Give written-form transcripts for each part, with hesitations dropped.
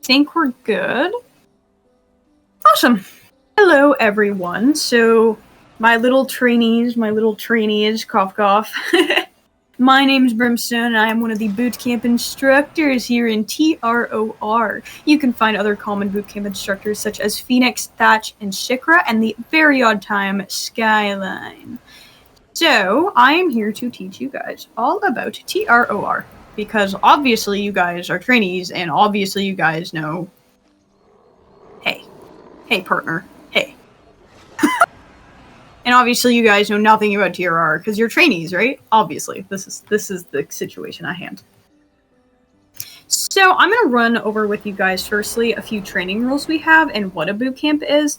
think we're good. Awesome. Hello, everyone. So, my little trainees, cough cough. My name's Brimstone, and I am one of the Bootcamp instructors here in TRoR. You can find other common Bootcamp instructors such as Phoenix, Thatch, and Shikra, and the very odd time, Skyline. So, I am here to teach you guys all about TRoR, because obviously you guys are trainees, and obviously you guys know... Hey, partner. Hey. And obviously you guys know nothing about TRoR, because you're trainees, right? Obviously. This is the situation at hand. So I'm going to run over with you guys, firstly, a few training rules we have and what a bootcamp is.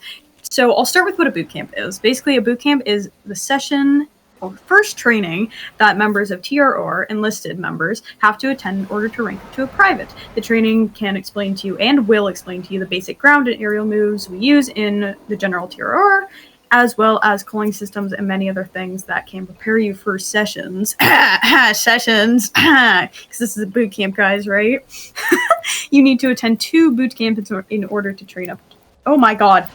So I'll start with what a bootcamp is. Basically, a bootcamp is the session or first training that members of TRoR, enlisted members, have to attend in order to rank up to a private. The training can explain to you and will explain to you the basic ground and aerial moves we use in the general TRoR, as well as calling systems and many other things that can prepare you for sessions. Sessions! Because this is a boot camp, guys, right? You need to attend 2 boot camps in order to train up. Oh my god.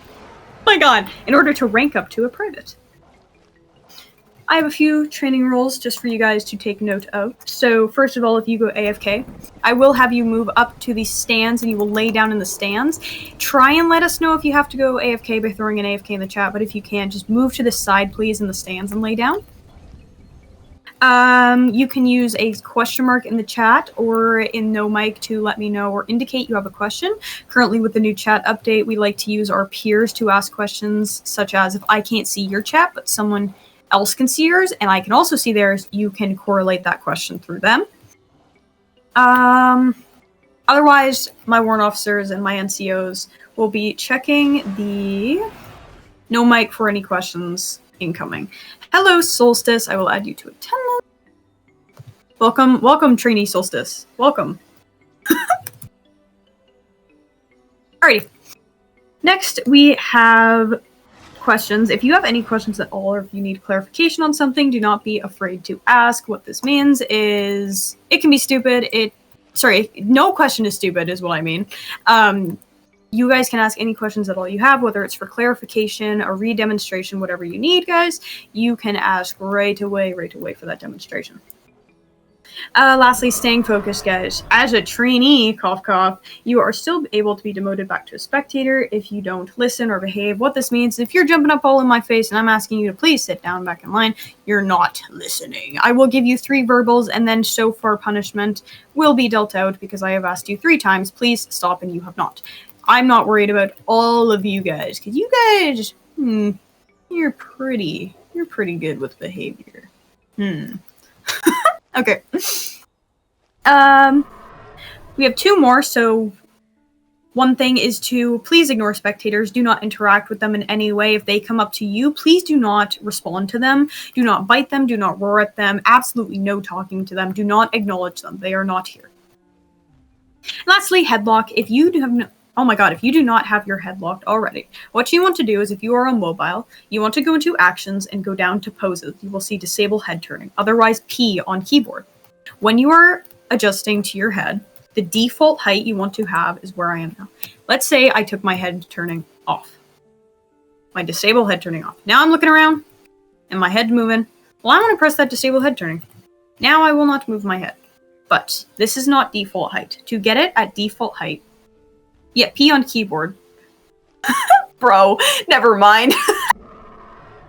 In order to rank up to a private. I have a few training rules just for you guys to take note of. So first of all, if you go AFK, I will have you move up to the stands and you will lay down in the stands. Try and let us know if you have to go AFK by throwing an AFK in the chat, but if you can, just move to the side, please, in the stands and lay down. You can use a question mark in the chat or in no mic to let me know or indicate you have a question. Currently, with the new chat update, we like to use our peers to ask questions, such as if I can't see your chat, but someone else can see yours, and I can also see theirs, you can correlate that question through them. Otherwise, my warrant officers and my NCOs will be checking the no mic for any questions incoming. Hello, Solstice. I will add you to attendance. Welcome, trainee Solstice. Welcome. Alrighty. Next, we have questions. If you have any questions at all, or if you need clarification on something, do not be afraid to ask. What this means is it can be stupid. No question is stupid is what I mean. You guys can ask any questions at all you have, whether it's for clarification, a re-demonstration, whatever you need, guys. You can ask right away for that demonstration. Lastly, staying focused, guys. As a trainee, cough cough, you are still able to be demoted back to a spectator if you don't listen or behave. What this means, if you're jumping up all in my face and I'm asking you to please sit down back in line, you're not listening. I will give you 3 verbals, and then so far punishment will be dealt out because I have asked you 3 times, please stop, and you have not. I'm not worried about all of you guys, because you guys, you're pretty good with behavior. Okay. We have 2 more, so one thing is to please ignore spectators. Do not interact with them in any way. If they come up to you, please do not respond to them. Do not bite them. Do not roar at them. Absolutely no talking to them. Do not acknowledge them. They are not here. Lastly, headlock. If you do have if you do not have your head locked already, what you want to do is, if you are on mobile, you want to go into actions and go down to poses. You will see disable head turning, otherwise P on keyboard. When you are adjusting to your head, the default height you want to have is where I am now. Let's say I took my head turning off. My disable head turning off. Now I'm looking around and my head moving. Well, I want to press that disable head turning. Now I will not move my head. But this is not default height. To get it at default height, yeah, P on keyboard. Bro, never mind.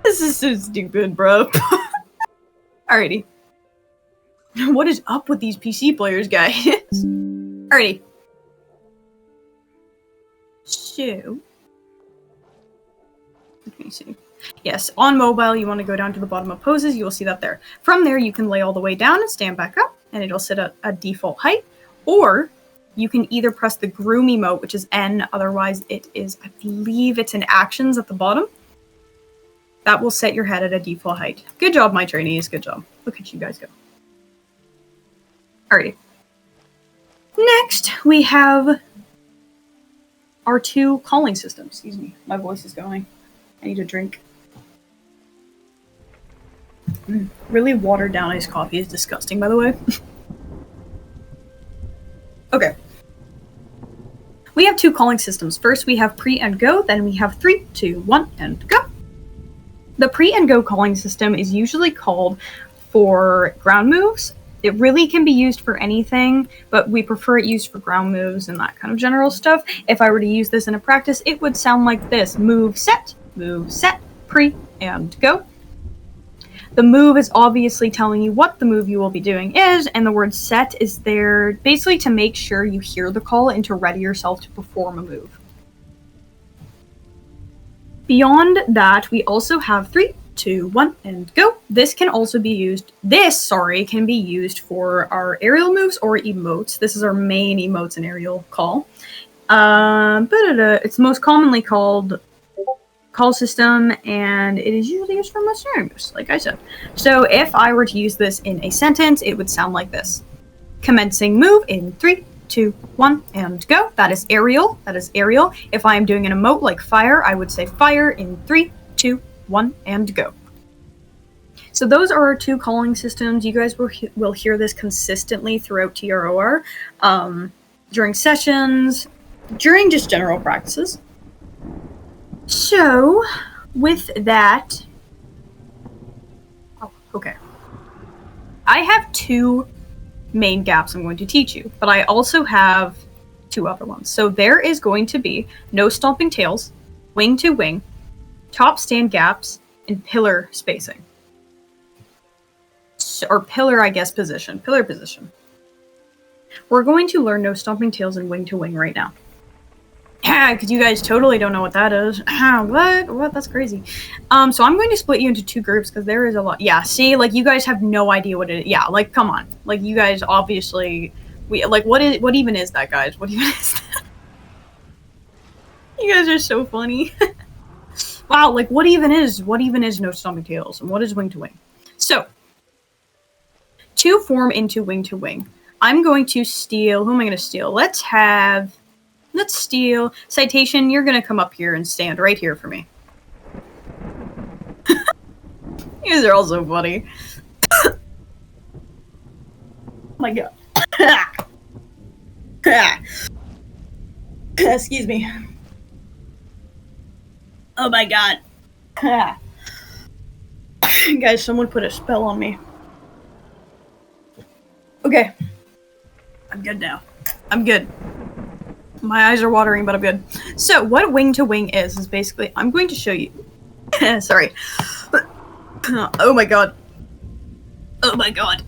This is so stupid, bro. Alrighty. What is up with these PC players, guys? Alrighty. So, let me see. Yes, on mobile, you want to go down to the bottom of poses. You will see that there. From there, you can lay all the way down and stand back up, and it'll sit at a default height. Or you can either press the groom emote, which is N. Otherwise, it is, I believe it's in actions at the bottom. That will set your head at a default height. Good job, my trainees. Good job. Look at you guys go. Alrighty. Next, we have our 2 calling systems. Excuse me. My voice is going. I need a drink. Really watered down iced coffee is disgusting, by the way. Okay. we have two calling systems. First, we have pre and go, then we have 3, 2, 1, and go. The pre and go calling system is usually called for ground moves. It really can be used for anything, but we prefer it used for ground moves and that kind of general stuff. If I were to use this in a practice, it would sound like this. Move, set, pre, and go. The move is obviously telling you what the move you will be doing is, and the word set is there basically to make sure you hear the call and to ready yourself to perform a move. Beyond that, we also have 3, 2, 1, and go. This can be used for our aerial moves or emotes. This is our main emotes and aerial call. It's most commonly called call system, and it is usually used for most moves, like I said. So if I were to use this in a sentence, it would sound like this. Commencing move in 3, 2, 1, and go. That is aerial. If I am doing an emote like fire, I would say fire in 3, 2, 1, and go. So those are our two calling systems. You guys will hear this consistently throughout TRoR, during sessions, during just general practices. So, with that, okay. I have 2 main gaps I'm going to teach you, but I also have 2 other ones. So there is going to be no stomping tails, wing to wing, top stand gaps, and pillar spacing. Or pillar, I guess, position. Pillar position. We're going to learn no stomping tails and wing to wing right now. Because you guys totally don't know what that is. What? That's crazy. So I'm going to split you into 2 groups because there is a lot. Yeah, see, like, you guys have no idea what it is. Yeah, like, come on. Like, you guys obviously... what even is that, guys? What even is that? You guys are so funny. Wow, like, what even is no stomping tails? And what is wing to wing? So, to form into wing to wing, I'm going to steal... Who am I going to steal? Let's steal Citation. You're gonna come up here and stand right here for me. You guys are all so funny. Oh my god. Excuse me. Oh my god. Guys, someone put a spell on me. Okay. I'm good now. I'm good. My eyes are watering, but I'm good. So, what wing to wing is basically, I'm going to show you. Sorry. Oh my god. Oh my god.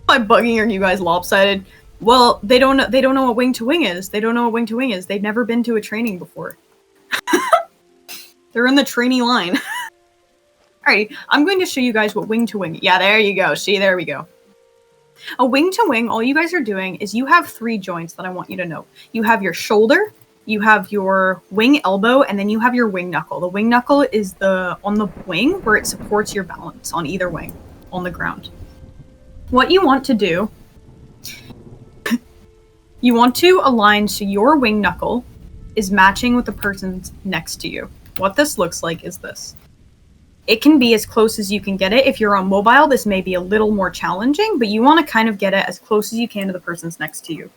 I'm bugging, are you guys lopsided? Well, they don't know what wing to wing is. They've never been to a training before. They're in the trainee line. Alright, I'm going to show you guys what wing to wing. Yeah, there you go. See, there we go. A wing to wing, all you guys are doing is you have 3 joints that I want you to know. You have your shoulder, you have your wing elbow, and then you have your wing knuckle. The wing knuckle is on the wing where it supports your balance on either wing, on the ground. What you want to do, you want to align so your wing knuckle is matching with the person next to you. What this looks like is this. It can be as close as you can get it. If you're on mobile, this may be a little more challenging, but you want to kind of get it as close as you can to the person's next to you.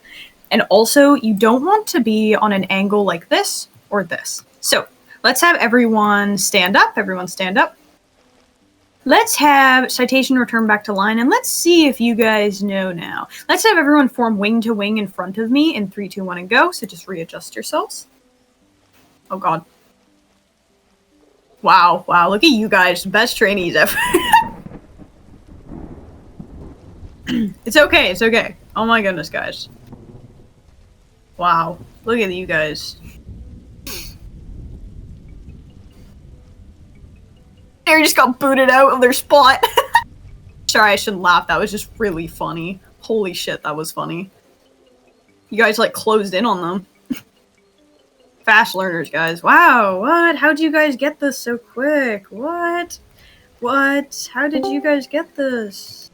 And also, you don't want to be on an angle like this or this. So, let's have everyone stand up. Let's have Citation return back to line, and let's see if you guys know now. Let's have everyone form wing to wing in front of me in 3, 2, 1, and go. So just readjust yourselves. Oh god. Wow, look at you guys. Best trainees ever. It's okay. Oh my goodness, guys. Wow, look at you guys. They just got booted out of their spot. Sorry, I shouldn't laugh. That was just really funny. Holy shit, that was funny. You guys, like, closed in on them. Fast learners, guys. Wow, what? How'd you guys get this so quick? What? How did you guys get this?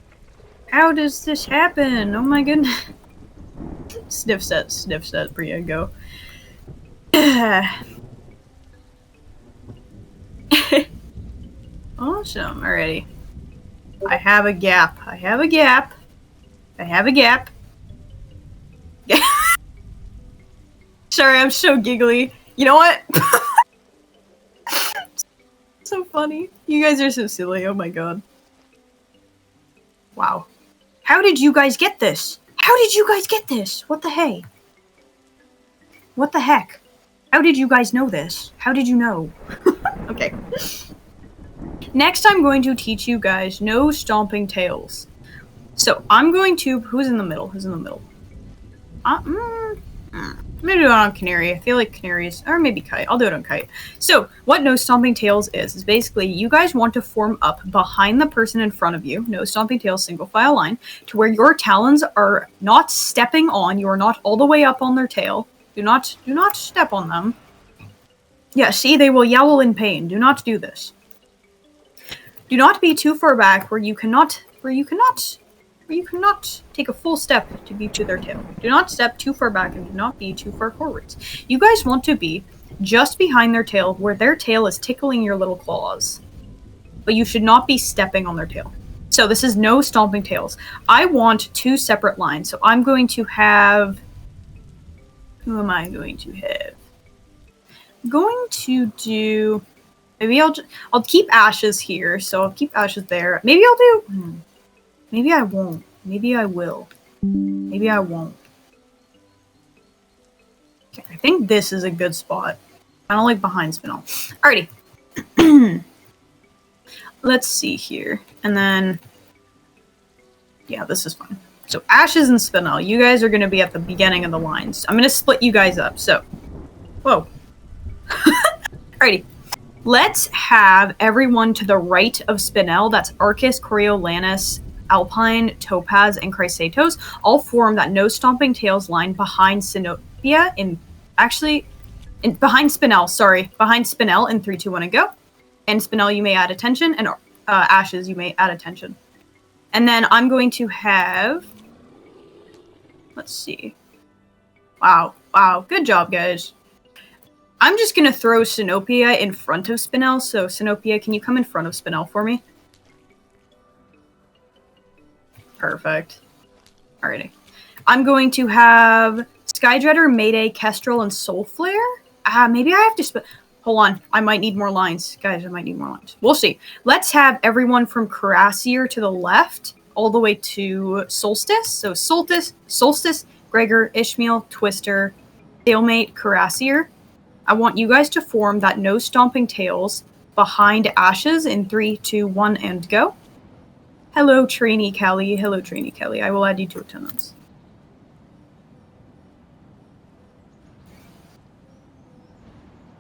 How does this happen? Oh my goodness. Sniff set, Bria, go. Awesome, alrighty. I have a gap. I have a gap. Sorry, I'm so giggly. You know what? So funny. You guys are so silly. Oh my god. Wow. How did you guys get this? How did you guys get this? What the hey? What the heck? How did you guys know this? How did you know? Okay. Next, I'm going to teach you guys no stomping tails. So I'm going to... Who's in the middle? Who's in the middle? I'm gonna do it on Canary. I feel like Canaries, or maybe Kite. I'll do it on Kite. So, what no stomping tails is basically you guys want to form up behind the person in front of you, no stomping tails, single file line, to where your talons are not stepping on. You are not all the way up on their tail. Do not step on them. Yeah, see, they will yowl in pain. Do not do this. Do not be too far back where you cannot take a full step to be to their tail. Do not step too far back and do not be too far forwards. You guys want to be just behind their tail where their tail is tickling your little claws. But you should not be stepping on their tail. So this is no stomping tails. I want 2 separate lines. So I'm going to have... Who am I going to have? I'm going to do... Maybe I'll keep Ashes here. So I'll keep Ashes there. Maybe I'll do... Maybe I won't. Maybe I will. Maybe I won't. Okay, I think this is a good spot. I don't like behind Spinel. Alrighty. Let's see here. And then... Yeah, this is fine. So Ashes and Spinel, you guys are going to be at the beginning of the lines. I'm going to split you guys up. So... Whoa. Alrighty. Let's have everyone to the right of Spinel. That's Arcus, Coriolanus, Alpine, Topaz, and Chrysatos all form that no stomping tails line behind Sinopia behind Spinel in 3, 2, 1, and go. And Spinel, you may add attention, and Ashes, you may add attention. And then I'm going to have... Let's see. Wow, good job, guys. I'm just going to throw Sinopia in front of Spinel, so Sinopia, can you come in front of Spinel for me? Perfect. Alrighty. I'm going to have Skydreader, Mayday, Kestrel, and Soulflare. Maybe I have to hold on. I might need more lines. Guys, I might need more lines. We'll see. Let's have everyone from Carassier to the left, all the way to Solstice. So Solstice, Gregor, Ishmael, Twister, Stalemate, Carassier. I want you guys to form that no stomping tails behind Ashes in 3, 2, 1, and go. Hello, Trainee Kelly. Hello, Trainee Kelly. I will add you to attendance.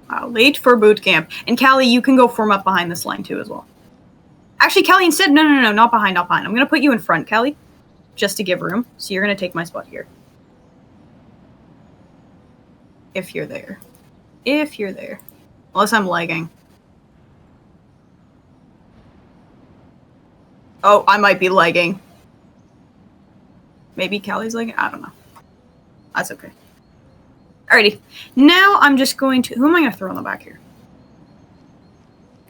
Wow, late for boot camp. And Callie, you can go form up behind this line too as well. Actually, Callie, instead, no, not behind. I'm going to put you in front, Callie, just to give room. So you're going to take my spot here. If you're there. Unless I'm lagging. Oh, I might be lagging. Maybe Callie's lagging? I don't know. That's okay. Alrighty. Now I'm just going to... Who am I going to throw in the back here?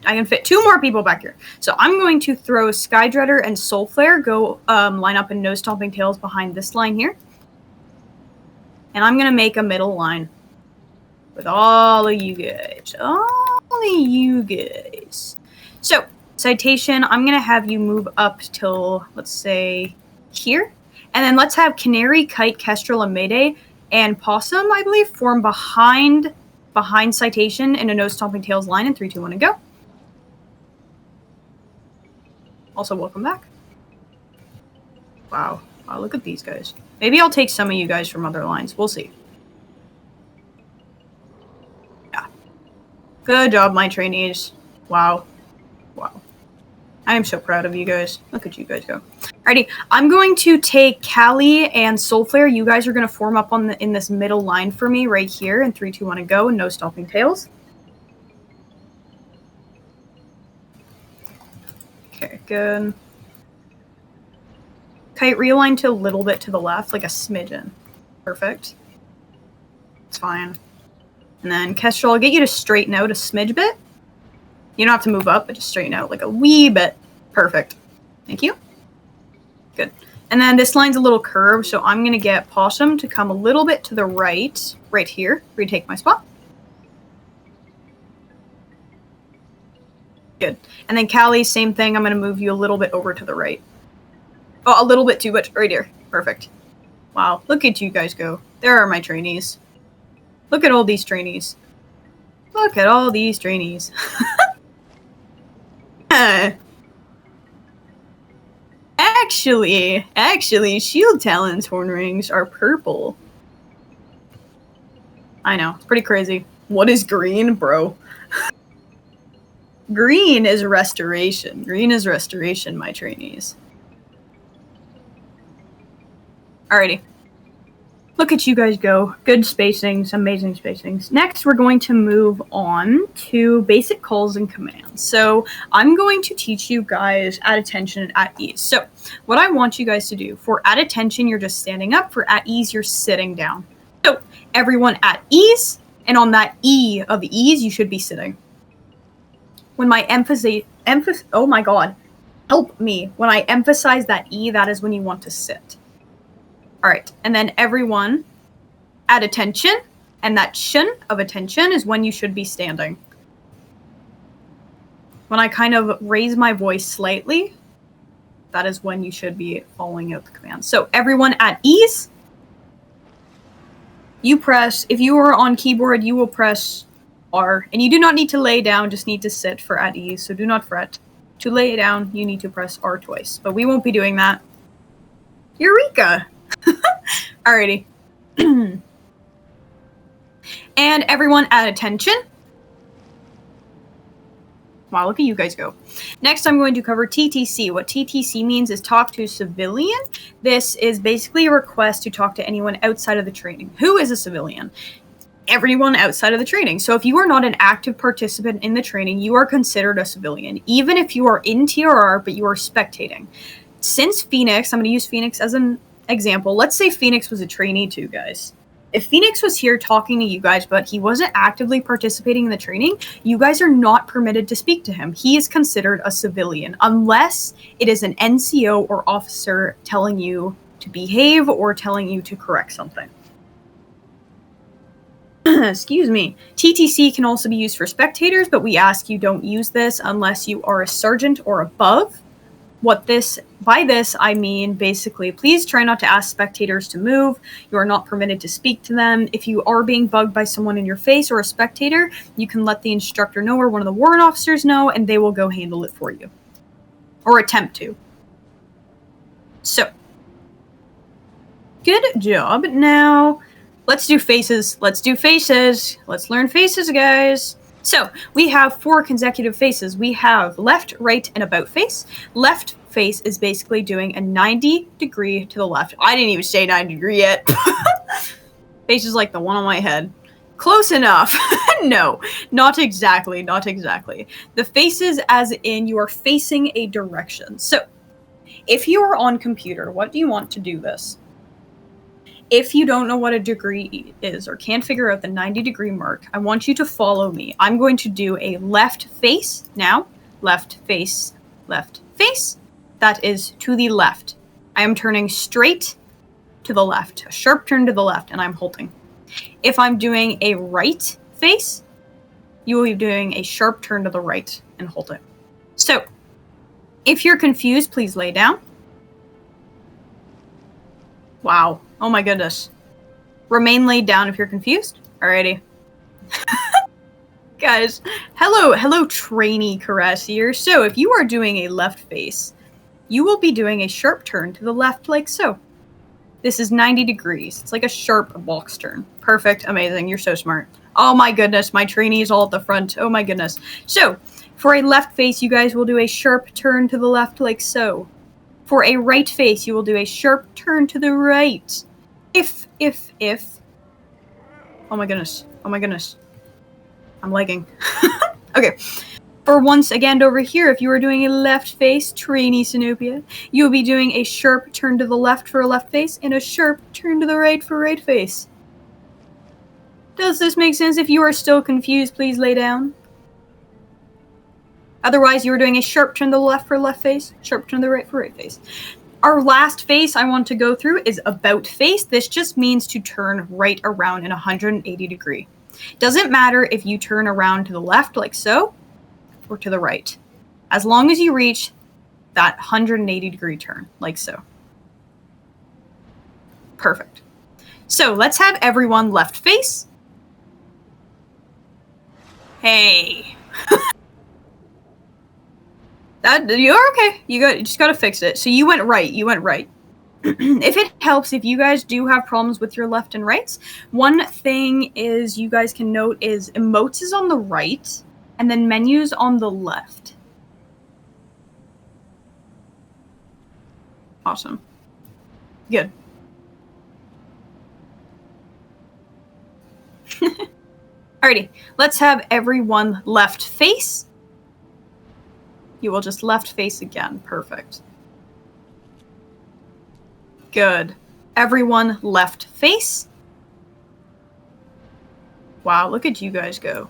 I can fit 2 more people back here. So I'm going to throw Skydreader and Soulflare. Go line up in no stomping tails behind this line here. And I'm going to make a middle line. With all of you guys. So... Citation, I'm going to have you move up till, let's say, here. And then let's have Canary, Kite, Kestrel, and Mayday, and Possum, I believe, form behind Citation in a no stomping tails line in 3, 2, 1, and go. Also, welcome back. Wow, look at these guys. Maybe I'll take some of you guys from other lines. We'll see. Yeah. Good job, my trainees. Wow. I am so proud of you guys. Look at you guys go. Alrighty, I'm going to take Callie and Soulflare. You guys are going to form up in this middle line for me right here in 3, 2, 1, and go, and no stomping tails. Okay, good. Kite, realign to a little bit to the left, like a smidgen. Perfect. It's fine. And then Kestrel, I'll get you to straighten out a smidge bit. You don't have to move up, but just straighten out like a wee bit. Perfect. Thank you. Good. And then this line's a little curved, so I'm going to get Possum to come a little bit to the right here, retake my spot. Good. And then Callie, same thing. I'm going to move you a little bit over to the right. Oh, a little bit too much. Right here. Perfect. Wow. Look at you guys go. There are my trainees. Look at all these trainees. Look at all these trainees. Actually, shield talons horn rings are purple. I know. It's pretty crazy. What is green, bro? Green is restoration. Green is restoration, my trainees. Alrighty. Look at you guys go. Good spacings, amazing spacings. Next, we're going to move on to basic calls and commands. So I'm going to teach you guys at attention and at ease. So what I want you guys to do, for at attention, you're just standing up. For at ease, you're sitting down. So everyone at ease, and on that E of ease, you should be sitting. When my oh my god, help me. When I emphasize that E, that is when you want to sit. All right, and then everyone at attention, and that shin of attention is when you should be standing. When I kind of raise my voice slightly, that is when you should be following out the command. So everyone at ease, you press, if you are on keyboard, you will press R, and you do not need to lay down, just need to sit for at ease, so do not fret. To lay down, you need to press R twice, but we won't be doing that. Eureka! Alrighty. And everyone at attention. Wow, look at you guys go. Next, I'm going to cover TTC. What TTC means is talk to civilian. This is basically a request to talk to anyone outside of the training. Who is a civilian? Everyone outside of the training. So if you are not an active participant in the training, you are considered a civilian. Even if you are in TRoR, but you are spectating. Since Phoenix, I'm going to use Phoenix as an example. Let's say Phoenix was a trainee too, guys. If Phoenix was here talking to you guys, but he wasn't actively participating in the training, you guys are not permitted to speak to him. He is considered a civilian, unless it is an NCO or officer telling you to behave or telling you to correct something. Excuse me. TTC can also be used for spectators, but we ask you don't use this unless you are a sergeant or above. By this, I mean, basically, please try not to ask spectators to move. You are not permitted to speak to them. If you are being bugged by someone in your face or a spectator, you can let the instructor know or one of the warrant officers know, and they will go handle it for you. Or attempt to. So. Good job. Now, let's do faces. Let's do faces. Let's learn faces, guys. So, we have 4 consecutive faces. We have left, right, and about face. Left face is basically doing a 90 degree to the left. I didn't even say 90 degree yet. Face is like the one on my head. Close enough. No, not exactly, not exactly. The faces as in you are facing a direction. So, if you are on computer, what do you want to do this? If you don't know what a degree is or can't figure out the 90 degree mark, I want you to follow me. I'm going to do a left face now. Left face, left face. That is to the left. I am turning straight to the left. A sharp turn to the left, and I'm holding. If I'm doing a right face, you will be doing a sharp turn to the right and hold it. So, if you're confused, please lay down. Wow. Oh my goodness. Remain laid down if you're confused. Alrighty. Guys, hello trainee caress here. So if you are doing a left face, you will be doing a sharp turn to the left like so. This is 90 degrees. It's like a sharp box turn. Perfect. Amazing. You're so smart. Oh my goodness. My trainee is all at the front. Oh my goodness. So for a left face, you guys will do a sharp turn to the left like so. For a right face, you will do a sharp turn to the right. If. Oh my goodness. Oh my goodness. I'm lagging. Okay. For once again over here, if you are doing a left face, trainee Sinopia, you will be doing a sharp turn to the left for a left face and a sharp turn to the right for right face. Does this make sense? If you are still confused, please lay down. Otherwise, you are doing a sharp turn to the left for left face, sharp turn to the right for right face. Our last face I want to go through is about face. This just means to turn right around in 180 degree. Doesn't matter if you turn around to the left like so, or to the right. As long as you reach that 180 degree turn, like so. Perfect. So let's have everyone left face. Hey. You're okay. You just gotta fix it. So you went right. If it helps, if you guys do have problems with your left and rights, one thing is you guys can note is emotes is on the right, and then menus on the left. Awesome. Good. Alrighty, let's have everyone left face. You will just left face again. Perfect. Good. Everyone left face. Wow, look at you guys go.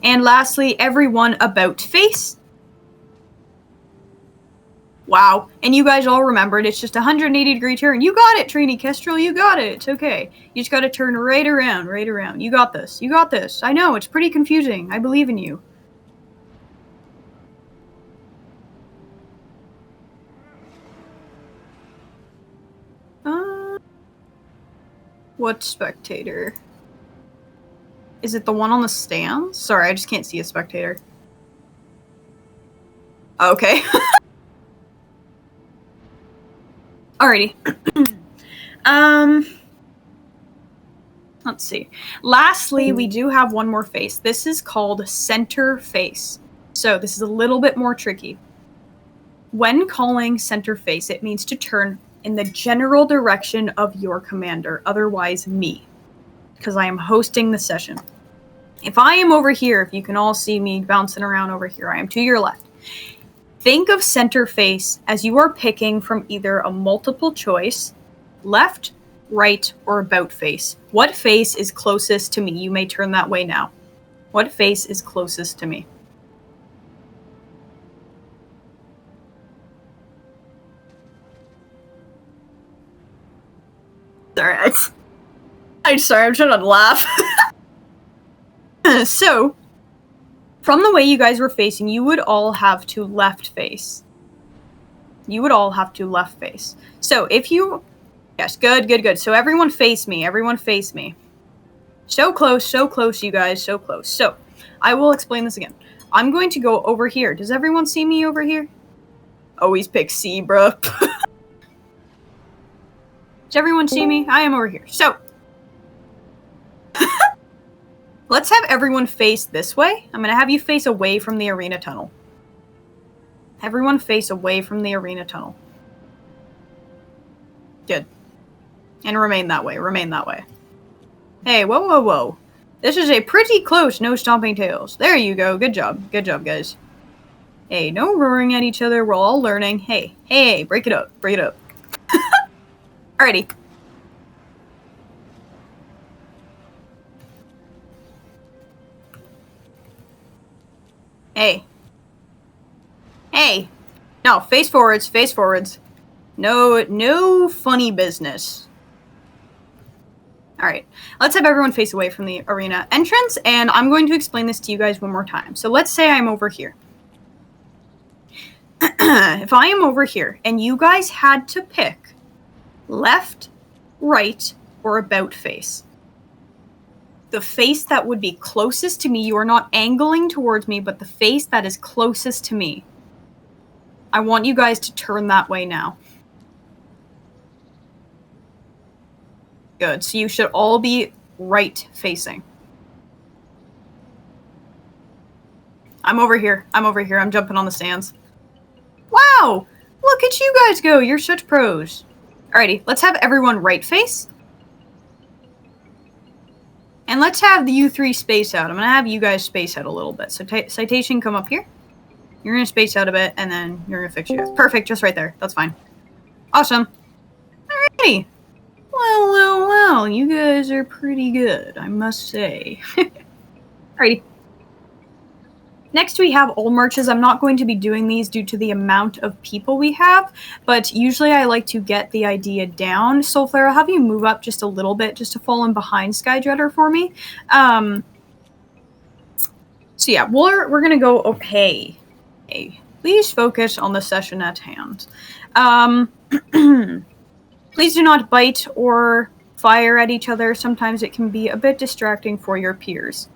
And lastly, everyone about face. Wow. And you guys all remembered it's just a 180 degree turn. You got it, Trini Kestrel. You got it. It's okay. You just got to turn right around, right around. You got this. You got this. I know, it's pretty confusing. I believe in you. What spectator? Is it the one on the stands? Sorry, I just can't see a spectator. Okay. Alrighty. Let's see. Lastly, we do have one more face. This is called center face. So this is a little bit more tricky. When calling center face, it means to turn in the general direction of your commander, otherwise me, because I am hosting the session. If I am over here, if you can all see me bouncing around over here, I am to your left. Think of center face as you are picking from either a multiple choice, left, right, or about face. What face is closest to me? You may turn that way now. What face is closest to me? Sorry, I'm trying to laugh. So, from the way you guys were facing, you would all have to left face. You would all have to left face. So, if you... Yes, good. So, everyone face me. Everyone face me. So close, you guys. So close. So, I will explain this again. I'm going to go over here. Does everyone see me over here? Always pick C, bruh. Does everyone see me? I am over here. So, let's have everyone face this way. I'm going to have you face away from the arena tunnel. Everyone face away from the arena tunnel. Good. And remain that way. Hey, whoa. This is a pretty close no stomping tails. There you go. Good job, guys. Hey, no roaring at each other. We're all learning. Hey, break it up. Alrighty. Hey. No, face forwards. No funny business. Alright, let's have everyone face away from the arena entrance, and I'm going to explain this to you guys one more time. So let's say I'm over here. If I am over here, and you guys had to pick left, right, or about face. The face that would be closest to me, you are not angling towards me, but the face that is closest to me. I want you guys to turn that way now. Good, so you should all be right facing. I'm over here, I'm jumping on the stands. Wow, look at you guys go, you're such pros. Alrighty, let's have everyone right face. And let's have the U3 space out. I'm going to have you guys space out a little bit. So Citation, come up here. You're going to space out a bit, and then you're going to fix you guys. Perfect, just right there. That's fine. Awesome. Alrighty. Well, you guys are pretty good, I must say. Alrighty. Next, we have old marches. I'm not going to be doing these due to the amount of people we have, but usually I like to get the idea down. Soulflare, I'll have you move up just a little bit just to fall in behind Skydreader for me. So yeah, we're gonna go. Okay, please focus on the session at hand. Please do not bite or fire at each other. Sometimes it can be a bit distracting for your peers.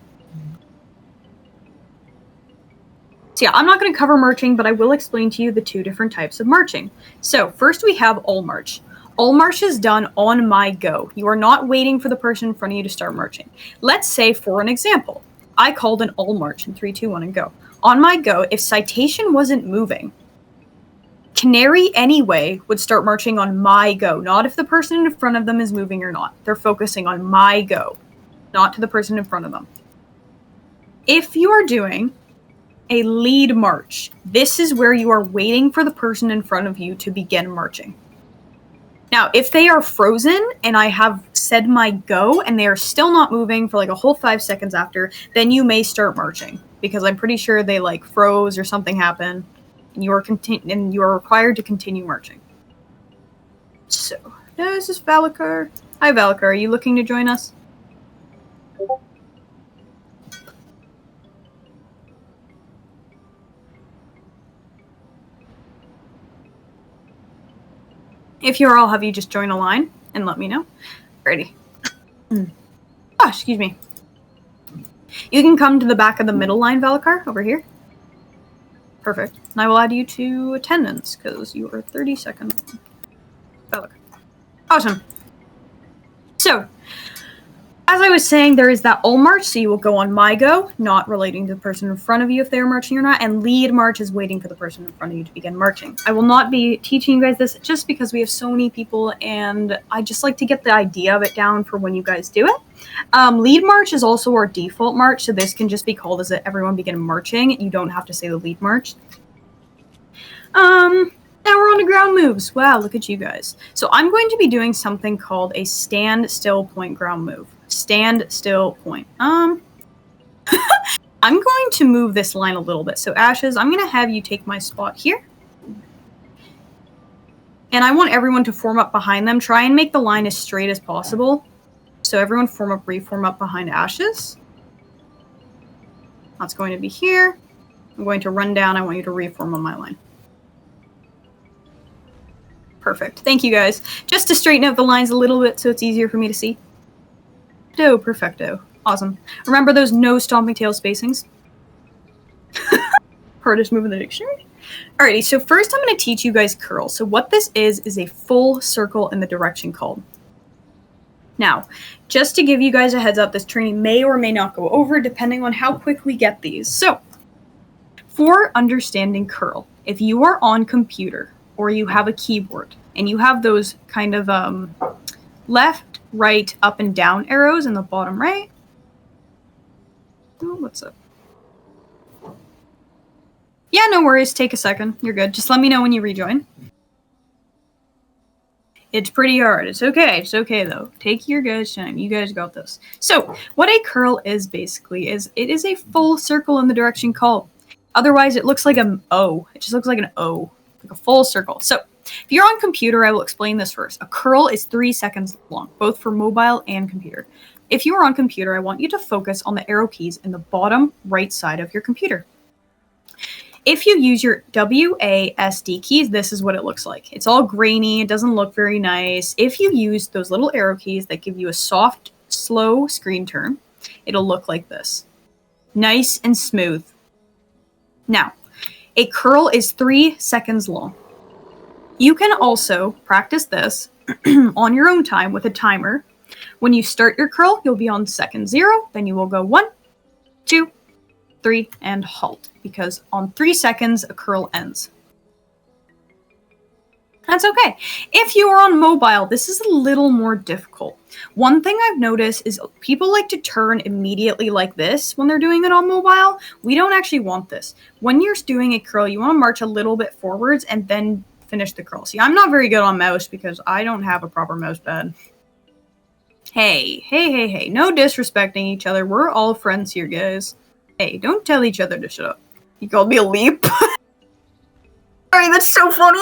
So yeah, I'm not going to cover marching, but I will explain to you the two different types of marching. So first we have all march. All march is done on my go. You are not waiting for the person in front of you to start marching. Let's say, for an example, I called an all march in 3, 2, 1, and go. On my go, if Citation wasn't moving, Canary anyway would start marching on my go, not if the person in front of them is moving or not. They're focusing on my go, not to the person in front of them. If you are doing a lead march, this is where you are waiting for the person in front of you to begin marching. Now, if they are frozen and I have said my go and they are still not moving for like a whole 5 seconds after, then you may start marching, because I'm pretty sure they like froze or something happened, and you are required to continue marching. So, this is Valakar. Hi, Valakar. Are you looking to join us? If you are, I'll have you just join a line and let me know. Alrighty. Oh, excuse me. You can come to the back of the middle line, Valakar, over here. Perfect. And I will add you to attendance, because you are 30 seconds. Valakar. Awesome. So, as I was saying, there is that all march, so you will go on my go, not relating to the person in front of you if they're marching or not, and lead march is waiting for the person in front of you to begin marching. I will not be teaching you guys this just because we have so many people, and I just like to get the idea of it down for when you guys do it. Lead march is also our default march, so this can just be called as everyone begin marching. You don't have to say the lead march. Now we're on to ground moves. Wow, look at you guys. So I'm going to be doing something called a stand still point ground move. Stand still point. I'm going to move this line a little bit. So Ashes, I'm going to have you take my spot here. And I want everyone to form up behind them. Try and make the line as straight as possible. So everyone reform up behind Ashes. That's going to be here. I'm going to run down. I want you to reform on my line. Perfect. Thank you, guys. Just to straighten out the lines a little bit so it's easier for me to see. Perfecto. Awesome. Remember those no stomping tail spacings? Hardest move in the dictionary? Alrighty, so first I'm going to teach you guys curl. So what this is a full circle in the direction called. Now, just to give you guys a heads up, this training may or may not go over depending on how quick we get these. So, for understanding curl, if you are on computer or you have a keyboard and you have those kind of left, right, up, and down arrows in the bottom right. Oh, what's up? Yeah, no worries. Take a second. You're good. Just let me know when you rejoin. It's pretty hard. It's okay. It's okay, though. Take your guys' time. You guys got this. So, what a curl is basically is it is a full circle in the direction called. Otherwise, it looks like an O. It just looks like an O. Like a full circle. So, if you're on computer, I will explain this first. A curl is 3 seconds long, both for mobile and computer. If you are on computer, I want you to focus on the arrow keys in the bottom right side of your computer. If you use your WASD keys, this is what it looks like. It's all grainy. It doesn't look very nice. If you use those little arrow keys that give you a soft, slow screen turn, it'll look like this. Nice and smooth. Now, a curl is 3 seconds long. You can also practice this on your own time with a timer. When you start your curl, you'll be on second 0. Then you will go 1, 2, 3, and halt. Because on 3 seconds, a curl ends. That's okay. If you are on mobile, this is a little more difficult. One thing I've noticed is people like to turn immediately like this when they're doing it on mobile. We don't actually want this. When you're doing a curl, you want to march a little bit forwards and then finish the curl. See, I'm not very good on mouse because I don't have a proper mouse pad. Hey. No disrespecting each other. We're all friends here, guys. Hey, don't tell each other to shut up. You called me a leap? Sorry, that's so funny.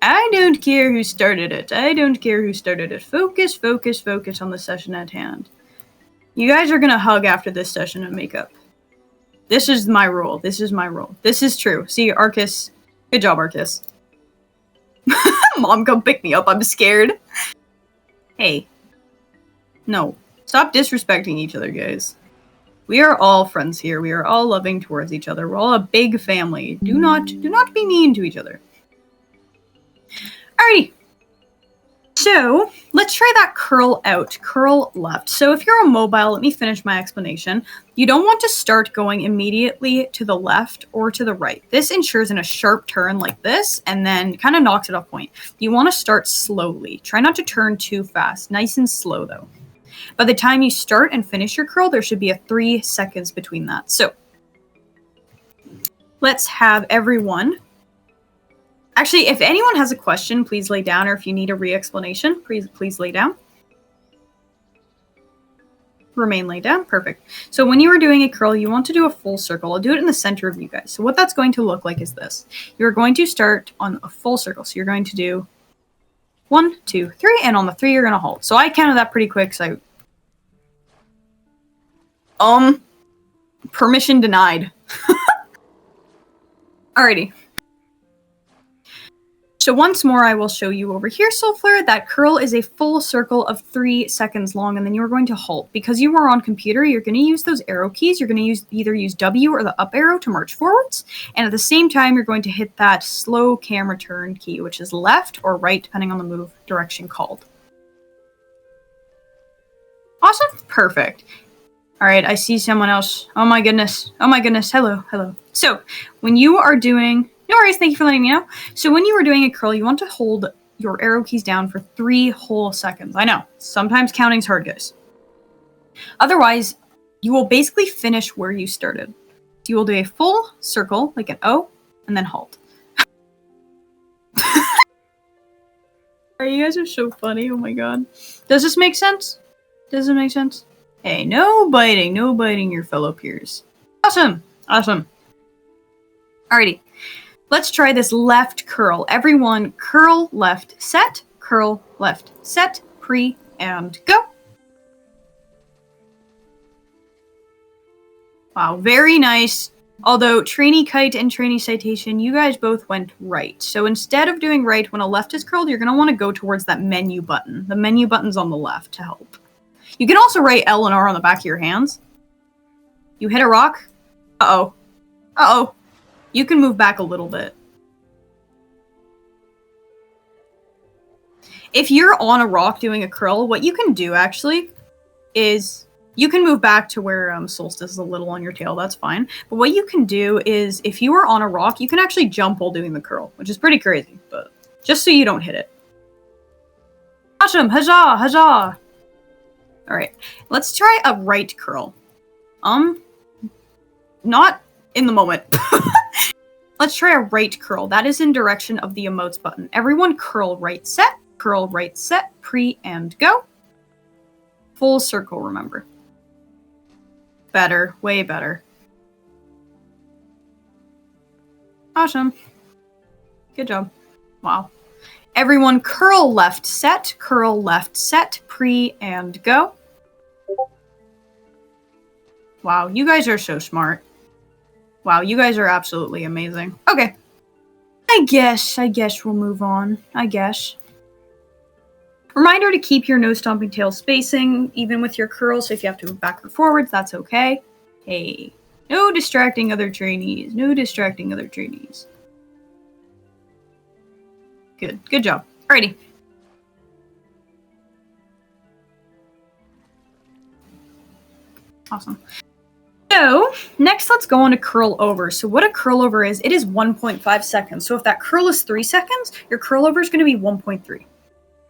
I don't care who started it. I don't care who started it. Focus, focus, focus on the session at hand. You guys are gonna hug after this session and make up. This is my rule. This is my rule. This is true. See, Arcus. Good job, Arcus. Mom, come pick me up. I'm scared. Hey. No. Stop disrespecting each other, guys. We are all friends here. We are all loving towards each other. We're all a big family. Do not be mean to each other. Alrighty. So, let's try that curl out, curl left. So if you're a mobile, let me finish my explanation. You don't want to start going immediately to the left or to the right. This ensures in a sharp turn like this, and then kind of knocks it off point. You want to start slowly. Try not to turn too fast. Nice and slow, though. By the time you start and finish your curl, there should be a 3 seconds between that. So, let's have everyone... Actually, if anyone has a question, please lay down, or if you need a re-explanation, please lay down. Remain laid down. Perfect. So when you are doing a curl, you want to do a full circle. I'll do it in the center of you guys. So what that's going to look like is this. You're going to start on a full circle. So you're going to do 1, 2, 3, and on the 3, you're going to halt. So I counted that pretty quick, so permission denied. Alrighty. So once more, I will show you over here, Soulflare, that curl is a full circle of 3 seconds long, and then you're going to halt. Because you are on computer, you're going to use those arrow keys. You're going to either use W or the up arrow to march forwards, and at the same time, you're going to hit that slow camera turn key, which is left or right, depending on the move direction called. Awesome. Perfect. All right, I see someone else. Oh my goodness. Oh my goodness. Hello. Hello. So when you are doing... No worries, thank you for letting me know. So when you are doing a curl, you want to hold your arrow keys down for 3 whole seconds. I know, sometimes counting's hard, guys. Otherwise, you will basically finish where you started. You will do a full circle, like an O, and then halt. You guys are so funny, oh my god. Does this make sense? Does it make sense? Hey, no biting your fellow peers. Awesome, awesome. Alrighty. Let's try this left curl. Everyone, curl left, set, pre, and go. Wow, very nice. Although Trainee Kite and Trainee Citation, you guys both went right. So instead of doing right when a left is curled, you're going to want to go towards that menu button. The menu button's on the left to help. You can also write L and R on the back of your hands. You hit a rock. Uh-oh. Uh-oh. You can move back a little bit. If you're on a rock doing a curl, what you can do, actually, is you can move back to where Solstice is a little on your tail. That's fine. But what you can do is, if you are on a rock, you can actually jump while doing the curl, which is pretty crazy, but just so you don't hit it. Awesome! Huzzah! Huzzah! Alright, let's try a right curl. Not in the moment. Let's try a right curl. That is in direction of the emotes button. Everyone curl right set, pre, and go. Full circle, remember. Better, way better. Awesome. Good job. Wow. Everyone curl left set, pre, and go. Wow, you guys are so smart. Wow, you guys are absolutely amazing. Okay. I guess we'll move on. I guess. Reminder to keep your nose stomping tail spacing, even with your curls, so if you have to move back or forwards, that's okay. Hey. No distracting other trainees. No distracting other trainees. Good. Good job. Alrighty. Awesome. So, next let's go on to curl over. So what a curl over is, it is 1.5 seconds. So if that curl is 3 seconds, your curl over is going to be 1.3.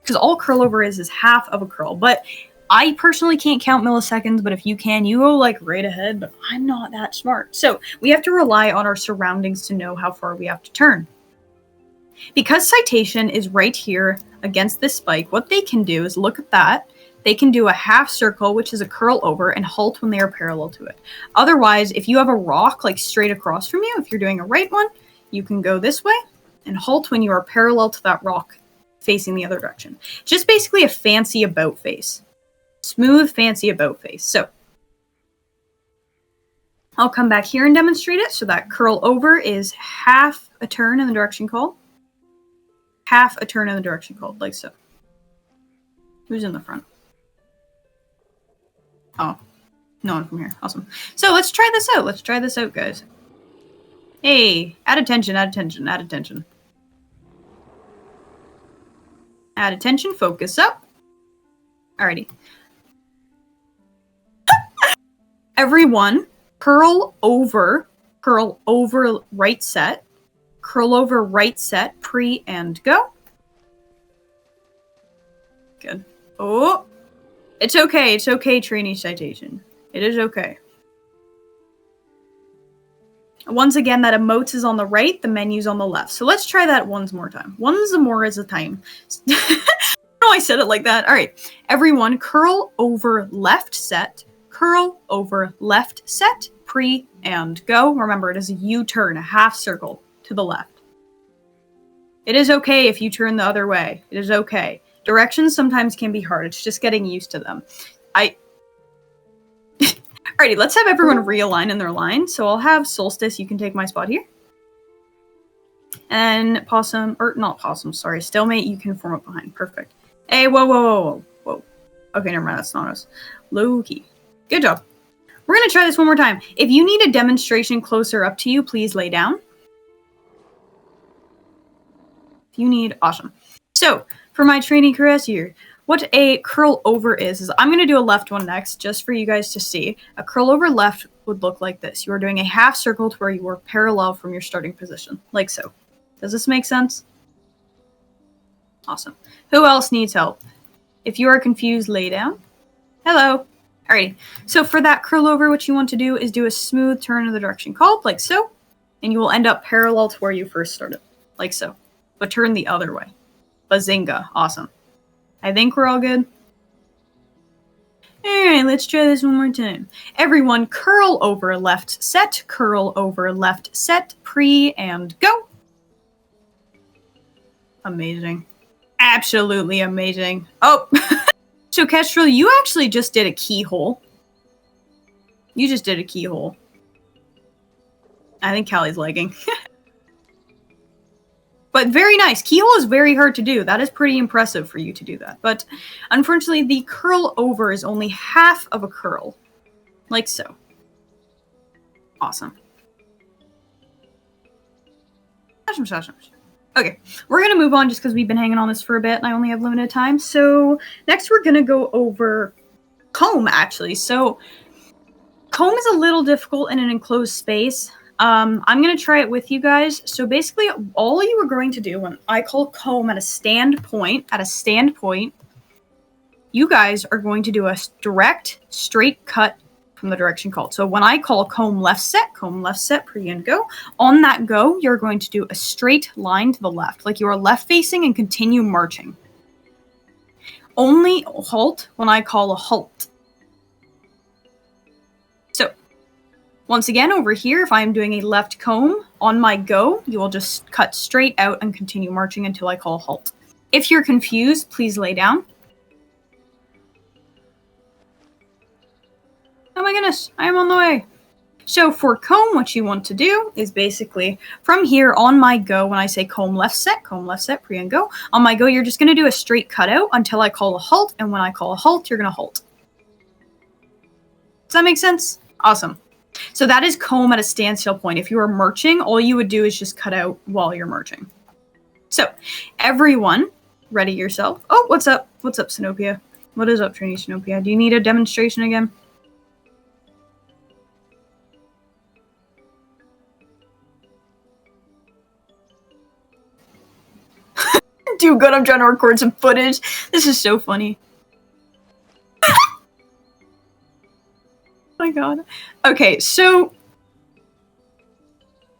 Because all curl over is half of a curl. But I personally can't count milliseconds, but if you can, you go like right ahead, but I'm not that smart. So we have to rely on our surroundings to know how far we have to turn. Because Citation is right here against this spike, what they can do is look at that, they can do a half circle, which is a curl over, and halt when they are parallel to it. Otherwise, if you have a rock like straight across from you, if you're doing a right one, you can go this way and halt when you are parallel to that rock facing the other direction. Just basically a fancy about face. Smooth, fancy about face. So I'll come back here and demonstrate it. So that curl over is half a turn in the direction called. Half a turn in the direction called, like so. Who's in the front? Oh, no one from here. Awesome. So let's try this out. Let's try this out, guys. Hey, add attention, add attention, add attention. Add attention, focus up. Alrighty. Everyone, curl over right set. Curl over right set, pre and go. Good. Oh, it's okay, trainee citation. It is okay. Once again, that emotes is on the right, the menu's on the left. So let's try that once more time. One's more as a time. I said it like that. All right, everyone, curl over left set, curl over left set, pre and go. Remember, it is a U-turn, a half circle to the left. It is okay if you turn the other way. It is okay. Directions sometimes can be hard. It's just getting used to them. Alrighty, let's have everyone realign in their line. So I'll have Solstice, you can take my spot here. And Possum, or not Possum, sorry, Stalemate, you can form up behind. Perfect. Hey, whoa. Okay, never mind, that's not us. Loki. Good job. We're gonna try this one more time. If you need a demonstration closer up to you, please lay down. If you need, awesome. So, for my training caress here, what a curl over is I'm going to do a left one next, just for you guys to see. A curl over left would look like this. You are doing a half circle to where you are parallel from your starting position, like so. Does this make sense? Awesome. Who else needs help? If you are confused, lay down. Hello. Alrighty. So for that curl over, what you want to do is do a smooth turn in the direction called, like so, and you will end up parallel to where you first started, like so. But turn the other way. Bazinga. Awesome. I think we're all good. Alright, let's try this one more time. Everyone, curl over left set, curl over left set, pre and go. Amazing. Absolutely amazing. Oh, so Kestrel, you actually just did a keyhole. You just did a keyhole. I think Callie's lagging. But very nice. Keyhole is very hard to do. That is pretty impressive for you to do that. But unfortunately, the curl over is only half of a curl. Like so. Awesome. Okay, we're going to move on just because we've been hanging on this for a bit and I only have limited time. So next we're going to go over comb, actually. So comb is a little difficult in an enclosed space. I'm going to try it with you guys. So basically, all you are going to do when I call comb at a standpoint, you guys are going to do a direct, straight cut from the direction called. So when I call comb left set, pre and go, on that go, you're going to do a straight line to the left, like you are left facing and continue marching. Only halt when I call a halt. So once again, over here, if I'm doing a left comb, on my go, you will just cut straight out and continue marching until I call halt. If you're confused, please lay down. Oh my goodness, I am on the way. So for comb, what you want to do is basically, from here on my go, when I say comb left set, pre and go, on my go, you're just going to do a straight cutout until I call a halt, and when I call a halt, you're going to halt. Does that make sense? Awesome. So that is comb at a standstill point. If you are marching, all you would do is just cut out while you're marching. So, everyone, ready yourself. Oh, what's up? What's up, Sinopia? What is up, trainee Sinopia? Do you need a demonstration again? Do good, I'm trying to record some footage. This is so funny. Oh my god. Okay, so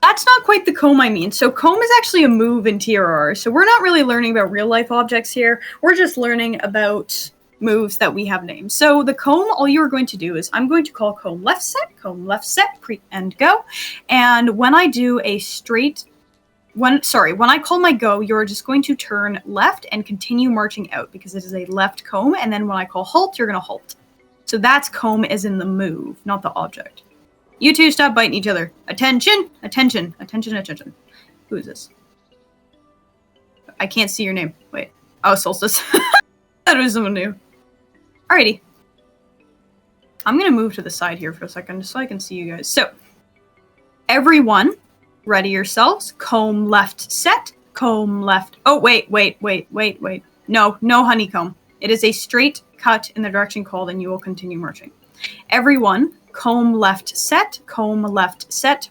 that's not quite the comb I mean. So comb is actually a move in TRoR. So we're not really learning about real life objects here. We're just learning about moves that we have named. So the comb, all you're going to do is I'm going to call comb left set, pre and go. And when I do a straight, when I call my go, you're just going to turn left and continue marching out because it is a left comb. And then when I call halt, you're going to halt. So that's comb as in the move, not the object. You two stop biting each other. Attention, attention, attention, attention. Who is this? I can't see your name. Wait. Oh, Solstice. That was someone new. Alrighty. I'm going to move to the side here for a second just so I can see you guys. So, everyone, ready yourselves. Comb left set. Comb left. Oh, wait. No honeycomb. It is a straight cut in the direction called and you will continue marching. Everyone, comb left set,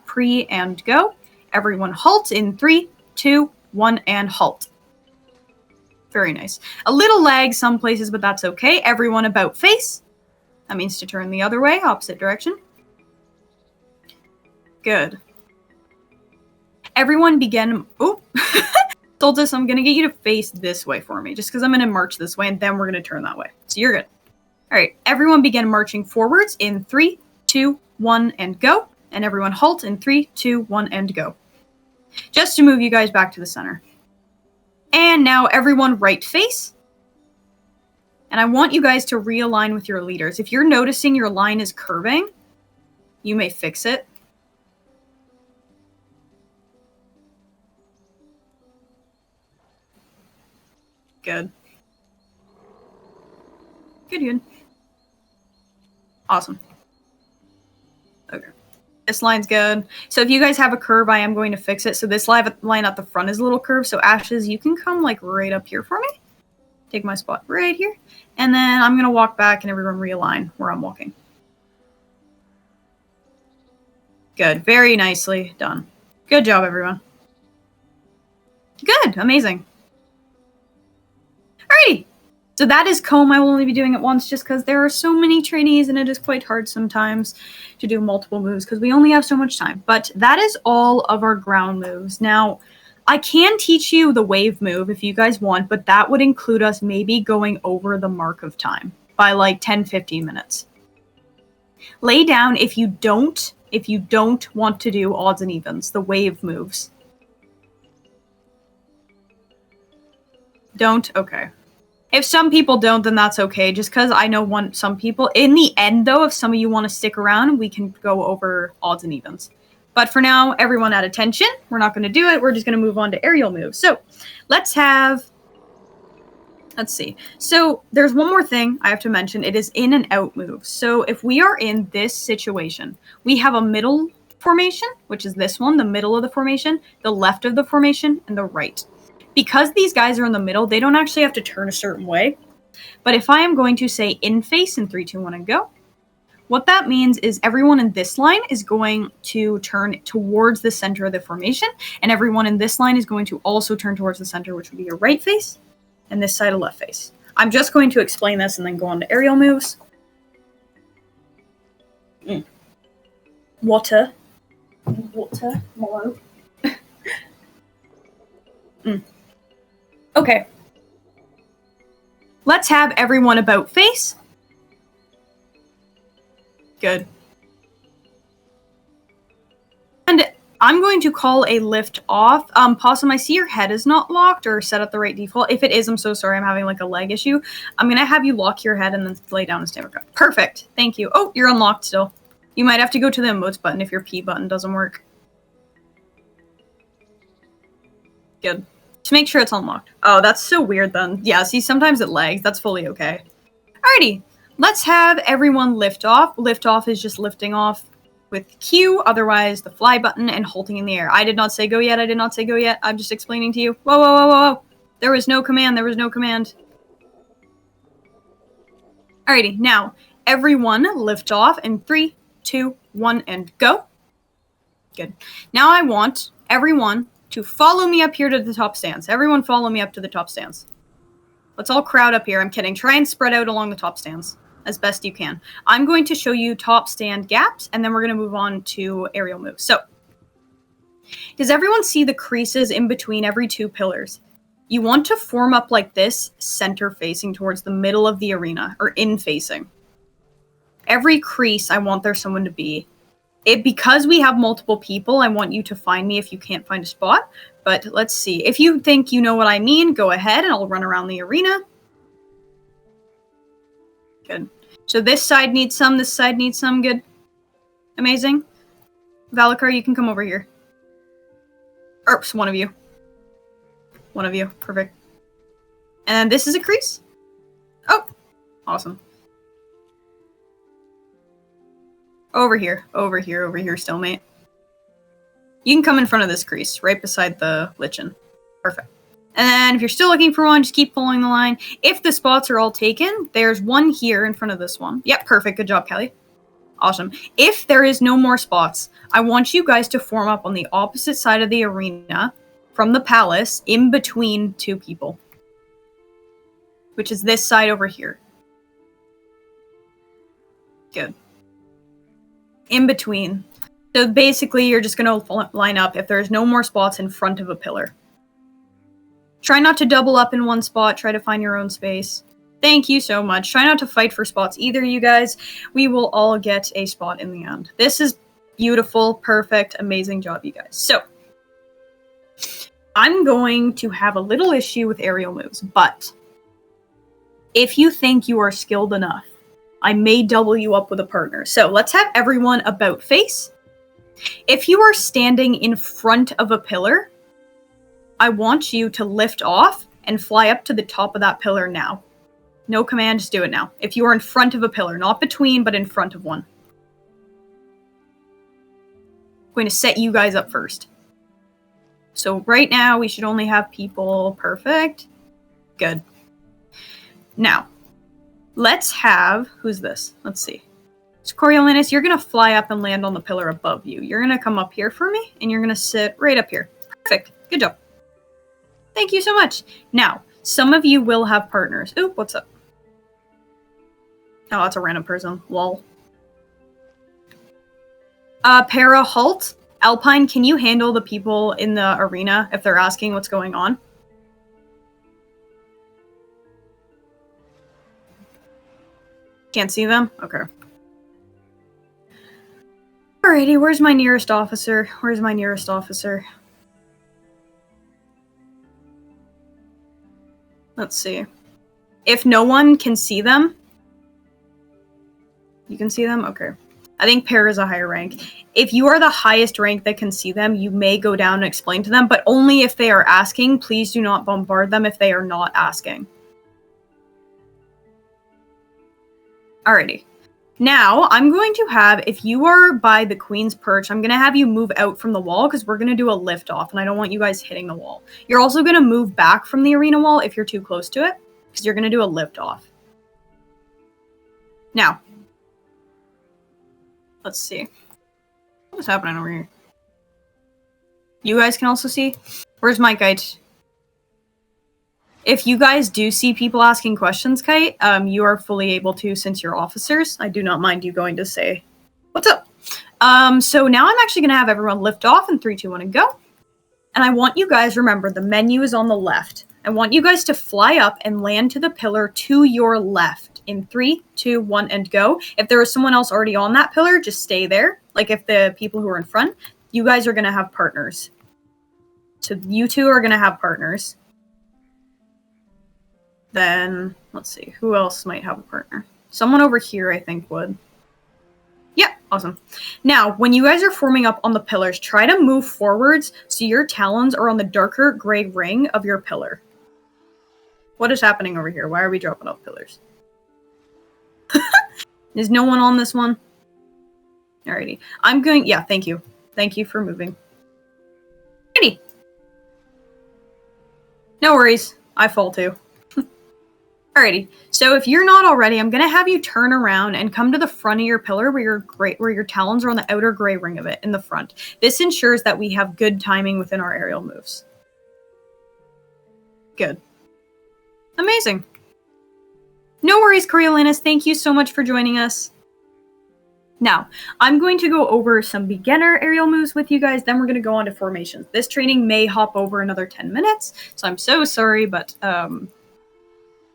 pre and go. Everyone halt in 3, 2, 1, and halt. Very nice. A little lag some places, but that's okay. Everyone about face. That means to turn the other way, opposite direction. Good. Everyone begin... Oh! Solstice, I'm going to get you to face this way for me, just because I'm going to march this way, and then we're going to turn that way. So you're good. Alright, everyone begin marching forwards in 3, 2, 1, and go. And everyone halt in 3, 2, 1, and go. Just to move you guys back to the center. And now everyone right face. And I want you guys to realign with your leaders. If you're noticing your line is curving, you may fix it. Good. Good. Awesome. Okay. This line's good. So if you guys have a curve, I am going to fix it. So this line at the front is a little curved. So Ashes, you can come like right up here for me. Take my spot right here. And then I'm going to walk back and everyone realign where I'm walking. Good. Very nicely done. Good job, everyone. Good. Amazing. Alrighty. So that is comb. I will only be doing it once just because there are so many trainees and it is quite hard sometimes to do multiple moves because we only have so much time. But that is all of our ground moves. Now, I can teach you the wave move if you guys want, but that would include us maybe going over the mark of time by like 10-15 minutes. Lay down if you don't want to do odds and evens, the wave moves. Don't? Okay. If some people don't, then that's okay, just because I know some people. In the end, though, if some of you want to stick around, we can go over odds and evens. But for now, everyone at attention. We're not going to do it. We're just going to move on to aerial moves. So let's see. So there's one more thing I have to mention. It is in and out moves. So if we are in this situation, we have a middle formation, which is this one, the middle of the formation, the left of the formation, and the right. Because these guys are in the middle, they don't actually have to turn a certain way. But if I am going to say in face in 3, 2, 1, and go, what that means is everyone in this line is going to turn towards the center of the formation, and everyone in this line is going to also turn towards the center, which would be your right face, and this side of left face. I'm just going to explain this and then go on to aerial moves. Water, Molo. Okay. Let's have everyone about face. Good. And I'm going to call a lift off. Possum, I see your head is not locked or set at the right default. If it is, I'm so sorry. I'm having like a leg issue. I'm going to have you lock your head and then lay down and stand back up. Perfect. Thank you. Oh, you're unlocked still. You might have to go to the emotes button if your P button doesn't work. Good. Just make sure it's unlocked. Oh, that's so weird then. Yeah, see, sometimes it lags. That's fully okay. Alrighty. Let's have everyone lift off. Lift off is just lifting off with Q, otherwise the fly button and halting in the air. I did not say go yet. I did not say go yet. I'm just explaining to you. Whoa. There was no command. Alrighty. Now, everyone lift off in 3, 2, 1, and go. Good. Now I want everyone to follow me up here to the top stands. Everyone follow me up to the top stands. Let's all crowd up here. I'm kidding. Try and spread out along the top stands as best you can. I'm going to show you top stand gaps, and then we're going to move on to aerial moves. So, does everyone see the creases in between every 2 pillars? You want to form up like this, center facing towards the middle of the arena, or in facing. Every crease, I want there someone to be. Because we have multiple people, I want you to find me if you can't find a spot. But let's see. If you think you know what I mean, go ahead and I'll run around the arena. Good. So this side needs some, this side needs some. Good. Amazing. Valakar, you can come over here. Oops, one of you. One of you. Perfect. And this is a crease. Oh, awesome. Over here, still, mate. You can come in front of this crease, right beside the Lichen. Perfect. And then if you're still looking for one, just keep following the line. If the spots are all taken, there's one here in front of this one. Yep, perfect. Good job, Kelly. Awesome. If there is no more spots, I want you guys to form up on the opposite side of the arena from the palace, in between two people. Which is this side over here. Good. In between. So basically, you're just going to line up if there's no more spots in front of a pillar. Try not to double up in one spot. Try to find your own space. Thank you so much. Try not to fight for spots either, you guys. We will all get a spot in the end. This is beautiful, perfect, amazing job, you guys. So, I'm going to have a little issue with aerial moves, but if you think you are skilled enough, I may double you up with a partner. So let's have everyone about face. If you are standing in front of a pillar, I want you to lift off and fly up to the top of that pillar now. No command, just do it now. If you are in front of a pillar, not between, but in front of one. I'm going to set you guys up first. So right now, we should only have people perfect. Good. Now, let's have, who's this? Let's see. So Coriolanus, you're going to fly up and land on the pillar above you. You're going to come up here for me, and you're going to sit right up here. Perfect. Good job. Thank you so much. Now, some of you will have partners. Oop, what's up? Oh, that's a random person. Lol. Para, halt. Alpine, can you handle the people in the arena if they're asking what's going on? Can't see them? Okay. Alrighty, where's my nearest officer? Where's my nearest officer? Let's see. If no one can see them... You can see them? Okay. I think Pear is a higher rank. If you are the highest rank that can see them, you may go down and explain to them, but only if they are asking. Please do not bombard them if they are not asking. Alrighty. Now, I'm going to have, if you are by the Queen's Perch, I'm going to have you move out from the wall because we're going to do a lift off, and I don't want you guys hitting the wall. You're also going to move back from the arena wall if you're too close to it, because you're going to do a lift off. Now, let's see. What's happening over here? You guys can also see? Where's my guide? If you guys do see people asking questions, Kite, you are fully able to since you're officers. I do not mind you going to say, what's up? So now I'm actually going to have everyone lift off in 3, 2, 1, and go. And I want you guys, remember, the menu is on the left. I want you guys to fly up and land to the pillar to your left. In 3, 2, 1, and go. If there is someone else already on that pillar, just stay there. Like if the people who are in front, you guys are going to have partners. So you two are going to have partners. Then, let's see, who else might have a partner? Someone over here, I think, would. Yeah, awesome. Now, when you guys are forming up on the pillars, try to move forwards so your talons are on the darker gray ring of your pillar. What is happening over here? Why are we dropping off pillars? Is no one on this one? Alrighty. I'm going... Yeah, thank you. Thank you for moving. Alrighty. No worries. I fall too. Alrighty. So if you're not already, I'm going to have you turn around and come to the front of your pillar where your talons are on the outer gray ring of it in the front. This ensures that we have good timing within our aerial moves. Good. Amazing. No worries, Coriolanus. Thank you so much for joining us. Now, I'm going to go over some beginner aerial moves with you guys, then we're going to go on to formations. This training may hop over another 10 minutes, so I'm so sorry, but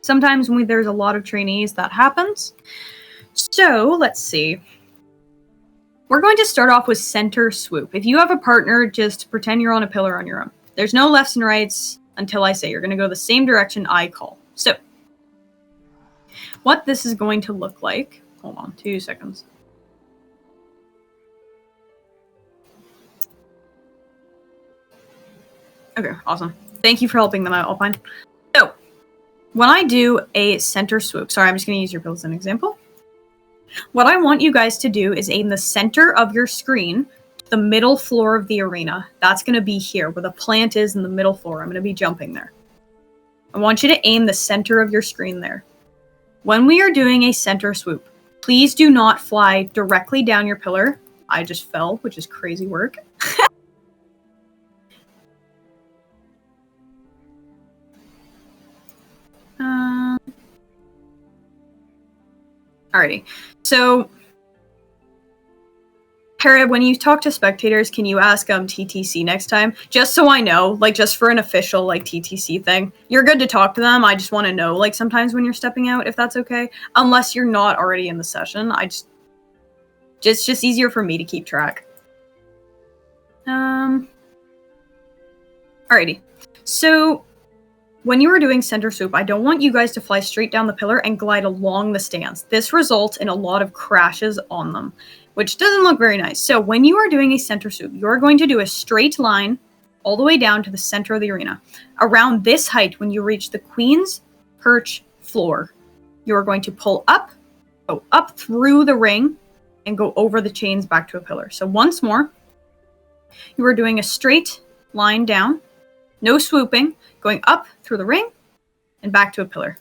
sometimes when there's a lot of trainees, that happens. So, let's see. We're going to start off with center swoop. If you have a partner, just pretend you're on a pillar on your own. There's no lefts and rights until I say you're going to go the same direction I call. So, what this is going to look like... Hold on, 2 seconds. Okay, awesome. Thank you for helping them out, Alpine. So, when I do a center swoop... Sorry, I'm just going to use your bill as an example. What I want you guys to do is aim the center of your screen to the middle floor of the arena. That's going to be here, where the plant is in the middle floor. I'm going to be jumping there. I want you to aim the center of your screen there. When we are doing a center swoop, please do not fly directly down your pillar. I just fell, which is crazy work. Alrighty. So, Para, when you talk to spectators, can you ask TTC next time? Just so I know, like, just for an official, like, TTC thing. You're good to talk to them. I just want to know, like, sometimes when you're stepping out, if that's okay. Unless you're not already in the session. It's just easier for me to keep track. Alrighty. So, when you are doing center swoop, I don't want you guys to fly straight down the pillar and glide along the stands. This results in a lot of crashes on them, which doesn't look very nice. So when you are doing a center swoop, you're going to do a straight line all the way down to the center of the arena. Around this height, when you reach the Queen's Perch floor, you're going to pull up, go up through the ring, and go over the chains back to a pillar. So once more, you are doing a straight line down, no swooping, going up through the ring and back to a pillar.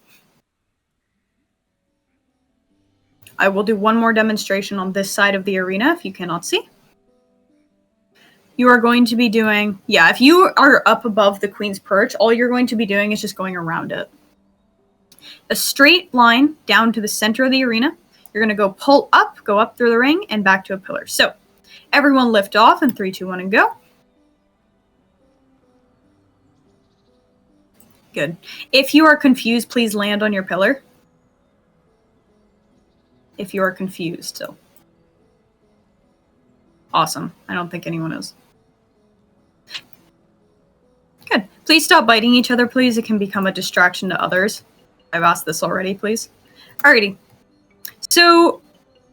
I will do one more demonstration on this side of the arena if you cannot see. You are going to be doing, if you are up above the Queen's Perch, all you're going to be doing is just going around it. A straight line down to the center of the arena. You're going to go pull up, go up through the ring, and back to a pillar. So, everyone lift off in 3, 2, 1, and go. Good. If you are confused, please land on your pillar. If you are confused still. Awesome. I don't think anyone is. Good. Please stop biting each other, please. It can become a distraction to others. I've asked this already, please. Alrighty. So,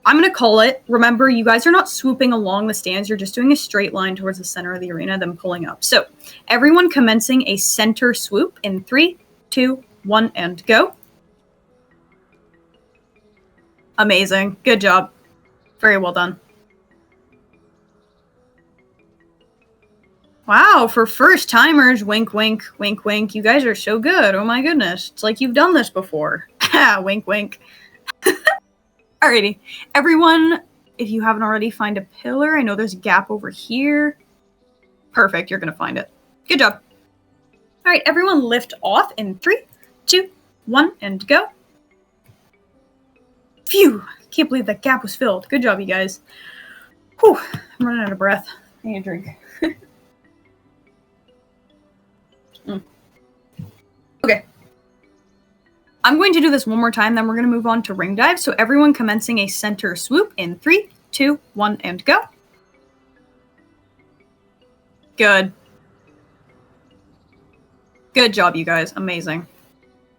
I'm going to call it. Remember, you guys are not swooping along the stands. You're just doing a straight line towards the center of the arena, then pulling up. So, everyone commencing a center swoop in 3, 2, 1, and go. Amazing. Good job. Very well done. Wow, for first timers, wink, wink, wink, wink. You guys are so good. Oh my goodness. It's like you've done this before. Wink, wink. Alrighty. Everyone, if you haven't already, find a pillar. I know there's a gap over here. Perfect. You're going to find it. Good job. Alright, everyone lift off in 3, 2, 1, and go. Phew. Can't believe that gap was filled. Good job, you guys. Whew. I'm running out of breath. I need a drink. Okay. I'm going to do this one more time, then we're going to move on to ring dive. So everyone commencing a center swoop in 3, 2, 1, and go. Good. Good job, you guys. Amazing.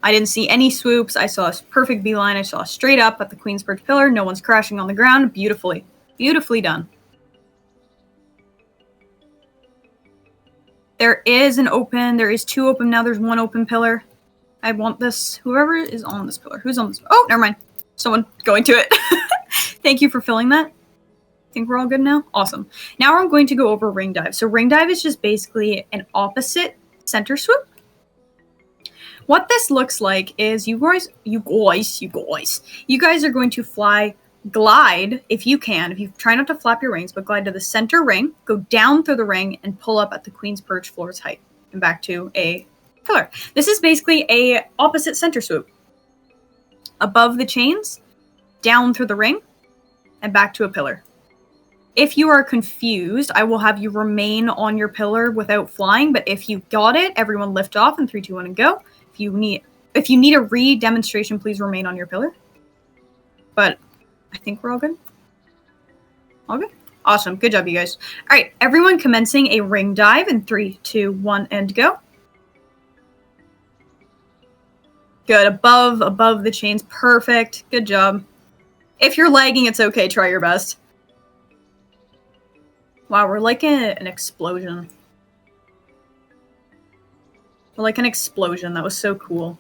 I didn't see any swoops. I saw a perfect beeline. I saw straight up at the Queen's Perch pillar. No one's crashing on the ground. Beautifully. Beautifully done. There is an open. There is 2 open now. There's 1 open pillar. I want this. Whoever is on this pillar. Who's on this? Oh, never mind. Someone going to it. Thank you for filling that. I think we're all good now. Awesome. Now I'm going to go over ring dive. So ring dive is just basically an opposite center swoop. What this looks like is you guys are going to glide, if you can, if you try not to flap your wings, but glide to the center ring, go down through the ring, and pull up at the Queen's Perch floor's height, and back to a pillar. This is basically a opposite center swoop. Above the chains, down through the ring, and back to a pillar. If you are confused, I will have you remain on your pillar without flying, but if you got it, everyone lift off in 3, 2, 1, and go. If you need a re-demonstration, please remain on your pillar. But I think we're all good. All good? Awesome. Good job, you guys. All right, everyone commencing a ring dive in 3, 2, 1, and go. Good. Above the chains. Perfect. Good job. If you're lagging, it's okay. Try your best. Wow, we're like an explosion. We're like an explosion. That was so cool.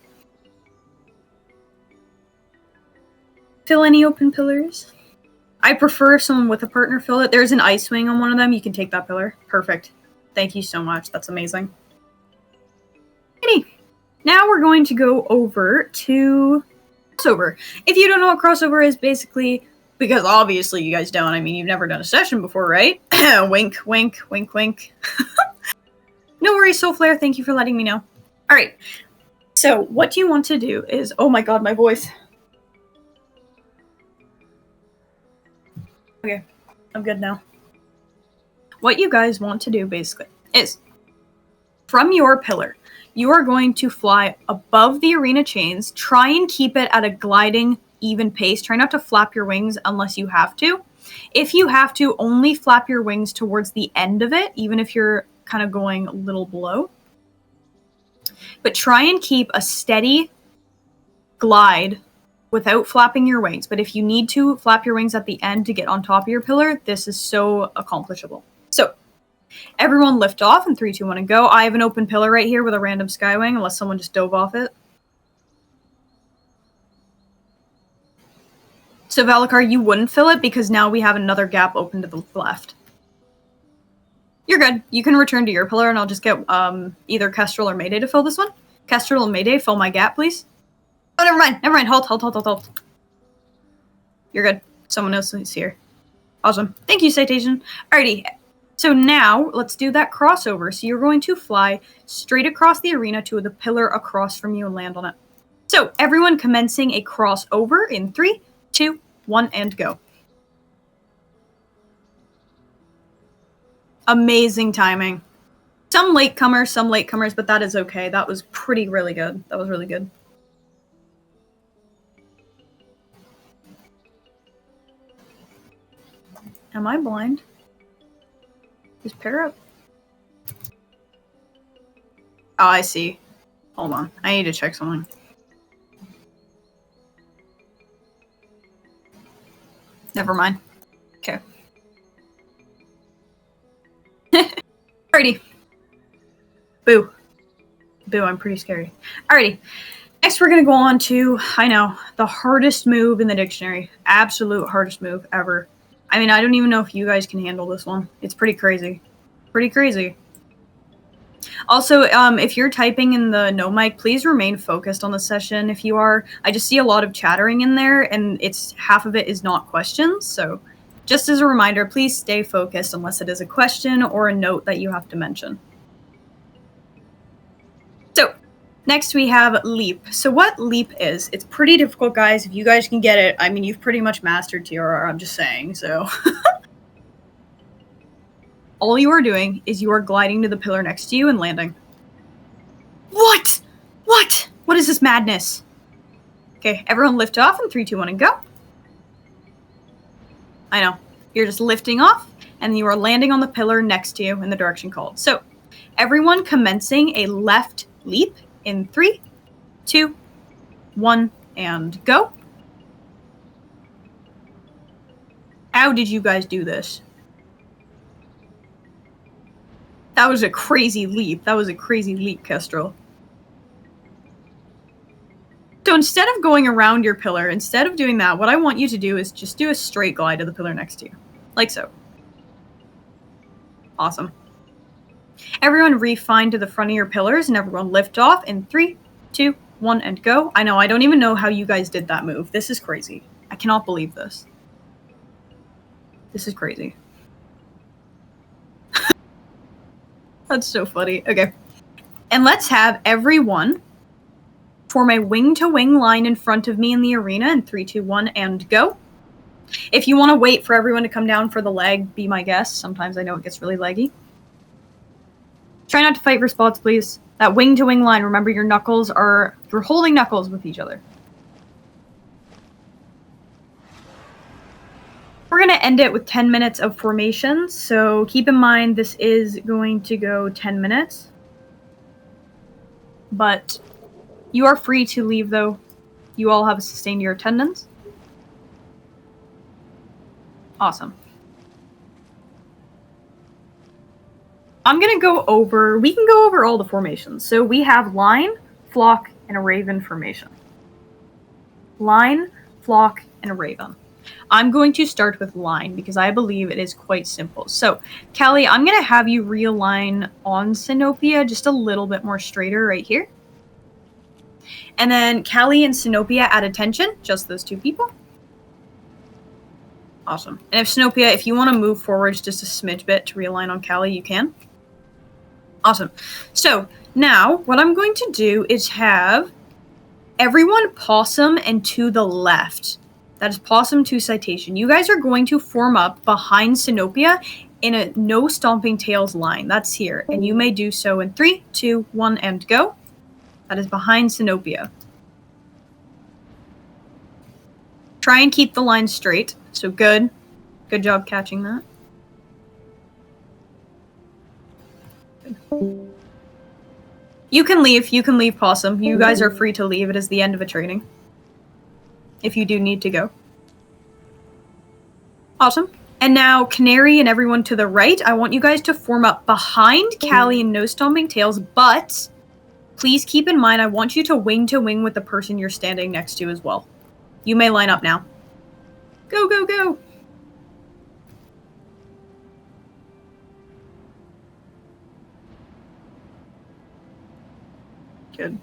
Fill any open pillars. I prefer someone with a partner fill it. There's an ice wing on one of them. You can take that pillar. Perfect. Thank you so much. That's amazing. Now we're going to go over to crossover. If you don't know what crossover is, basically, because obviously you guys don't. I mean, you've never done a session before, right? Wink, wink, wink, wink. No worries, Soulflare. Thank you for letting me know. All right. So what you want to do is... Oh my god, my voice. Okay. I'm good now. What you guys want to do, basically, is from your pillar, you are going to fly above the arena chains. Try and keep it at a gliding, even pace. Try not to flap your wings unless you have to. If you have to, only flap your wings towards the end of it, even if you're kind of going a little below. But try and keep a steady glide without flapping your wings. But if you need to flap your wings at the end to get on top of your pillar, this is so accomplishable. So, everyone lift off in 3, 2, 1, and go. I have an open pillar right here with a random Skywing, unless someone just dove off it. So, Valakar, you wouldn't fill it because now we have another gap open to the left. You're good. You can return to your pillar, and I'll just get either Kestrel or Mayday to fill this one. Kestrel and Mayday, fill my gap, please. Oh, never mind. Never mind. Halt. You're good. Someone else is here. Awesome. Thank you, Citation. Alrighty. So now, let's do that crossover. So you're going to fly straight across the arena to the pillar across from you and land on it. So, everyone commencing a crossover in 3, 2, 1, and go. Amazing timing. Some latecomers, but that is okay. That was really good. That was really good. Am I blind? Just pair up. Oh, I see. Hold on. I need to check something. Never mind. Okay. Alrighty. Boo. Boo, I'm pretty scary. Alrighty. Next, we're going to go on to, I know, the hardest move in the dictionary. Absolute hardest move ever. I mean, I don't even know if you guys can handle this one. It's pretty crazy. Pretty crazy. Also, if you're typing in the no mic, please remain focused on the session. If you are, I just see a lot of chattering in there, and it's half of it is not questions. So, just as a reminder, please stay focused unless it is a question or a note that you have to mention. So, next we have leap. So what leap is, it's pretty difficult, guys. If you guys can get it, I mean, you've pretty much mastered TRoR, I'm just saying, so. All you are doing is you are gliding to the pillar next to you and landing. What? What? What is this madness? Okay, everyone lift off in 3, 2, 1, and go. I know. You're just lifting off, and you are landing on the pillar next to you in the direction called. So, everyone commencing a left leap in 3, 2, 1, and go. How did you guys do this? That was a crazy leap. That was a crazy leap, Kestrel. So instead of going around your pillar, instead of doing that, what I want you to do is just do a straight glide to the pillar next to you. Like so. Awesome. Everyone refine to the front of your pillars, and everyone lift off in 3, 2, 1, and go. I know, I don't even know how you guys did that move. This is crazy. I cannot believe this. This is crazy. That's so funny. Okay. And let's have everyone form a wing-to-wing line in front of me in the arena in 3, 2, 1, and go. If you want to wait for everyone to come down for the leg, be my guest. Sometimes I know it gets really leggy. Try not to fight for spots, please. That wing-to-wing line, remember your knuckles are... You're holding knuckles with each other. We're going to end it with 10 minutes of formation, so keep in mind this is going to go 10 minutes. But you are free to leave, though. You all have sustained your attendance. Awesome. I'm going to go over... We can go over all the formations. So we have line, flock, and a raven formation. Line, flock, and a raven. I'm going to start with line because I believe it is quite simple. So, Callie, I'm going to have you realign on Sinopia just a little bit more straighter right here. And then Callie and Sinopia at attention, just those two people. Awesome. And if Sinopia, if you want to move forwards just a smidge bit to realign on Callie, you can. Awesome. So, now what I'm going to do is have everyone possum and to the left. That is possum to citation. You guys are going to form up behind Sinopia in a no stomping tails line. That's here. And you may do so in 3, 2, 1, and go. That is behind Sinopia. Try and keep the line straight. So good. Good job catching that. You can leave, possum. You guys are free to leave. It is the end of a training. If you do need to go. Awesome. And now, Canary and everyone to the right, I want you guys to form up behind Callie and no stomping tails, but please keep in mind, I want you to wing with the person you're standing next to as well. You may line up now. Go, go, go! Good.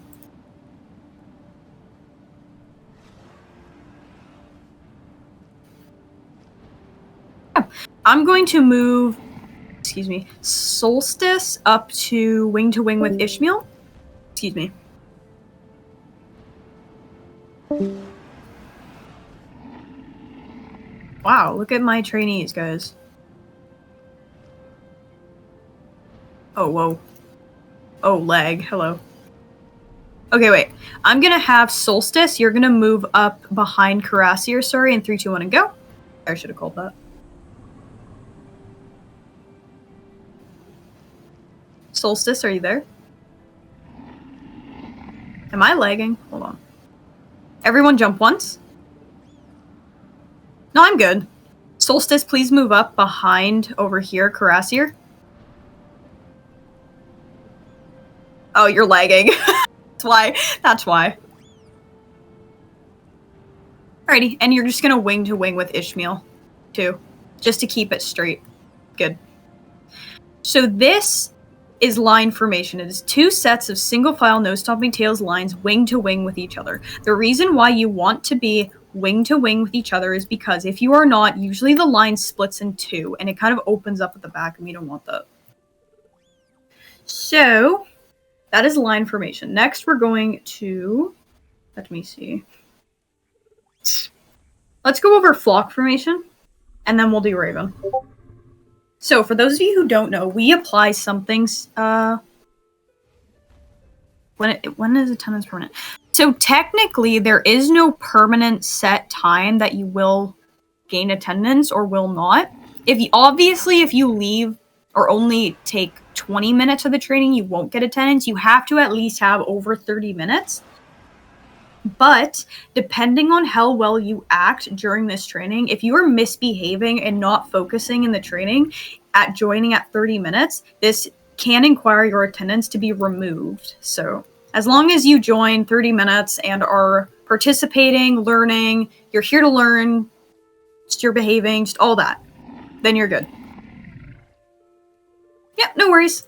I'm going to move, excuse me, Solstice up to wing with Ishmael. Excuse me. Wow, look at my trainees, guys. Oh, whoa. Oh, lag. Hello. Okay, wait. I'm gonna have Solstice. You're gonna move up behind Carassier, sorry, in 3, 2, 1, and go. I should have called that. Solstice, are you there? Am I lagging? Hold on. Everyone jump once. No, I'm good. Solstice, please move up behind over here, Carassier. Oh, you're lagging. That's why. Alrighty, and you're just gonna wing with Ishmael, too. Just to keep it straight. Good. So this is line formation. It is 2 sets of single file no stomping tails lines wing with each other. The reason why you want to be wing with each other is because if you are not, usually the line splits in 2 and it kind of opens up at the back and we don't want that. So that is line formation. Next we're going to, let me see. Let's go over flock formation and then we'll do Raven. So, for those of you who don't know, we apply something, when is attendance permanent? So, technically, there is no permanent set time that you will gain attendance or will not. If you leave or only take 20 minutes of the training, you won't get attendance. You have to at least have over 30 minutes. But depending on how well you act during this training, if you are misbehaving and not focusing in the training at joining at 30 minutes, this can require your attendance to be removed. So as long as you join 30 minutes and are participating, learning, you're here to learn, just you're behaving, just all that, then you're good. Yep, no worries.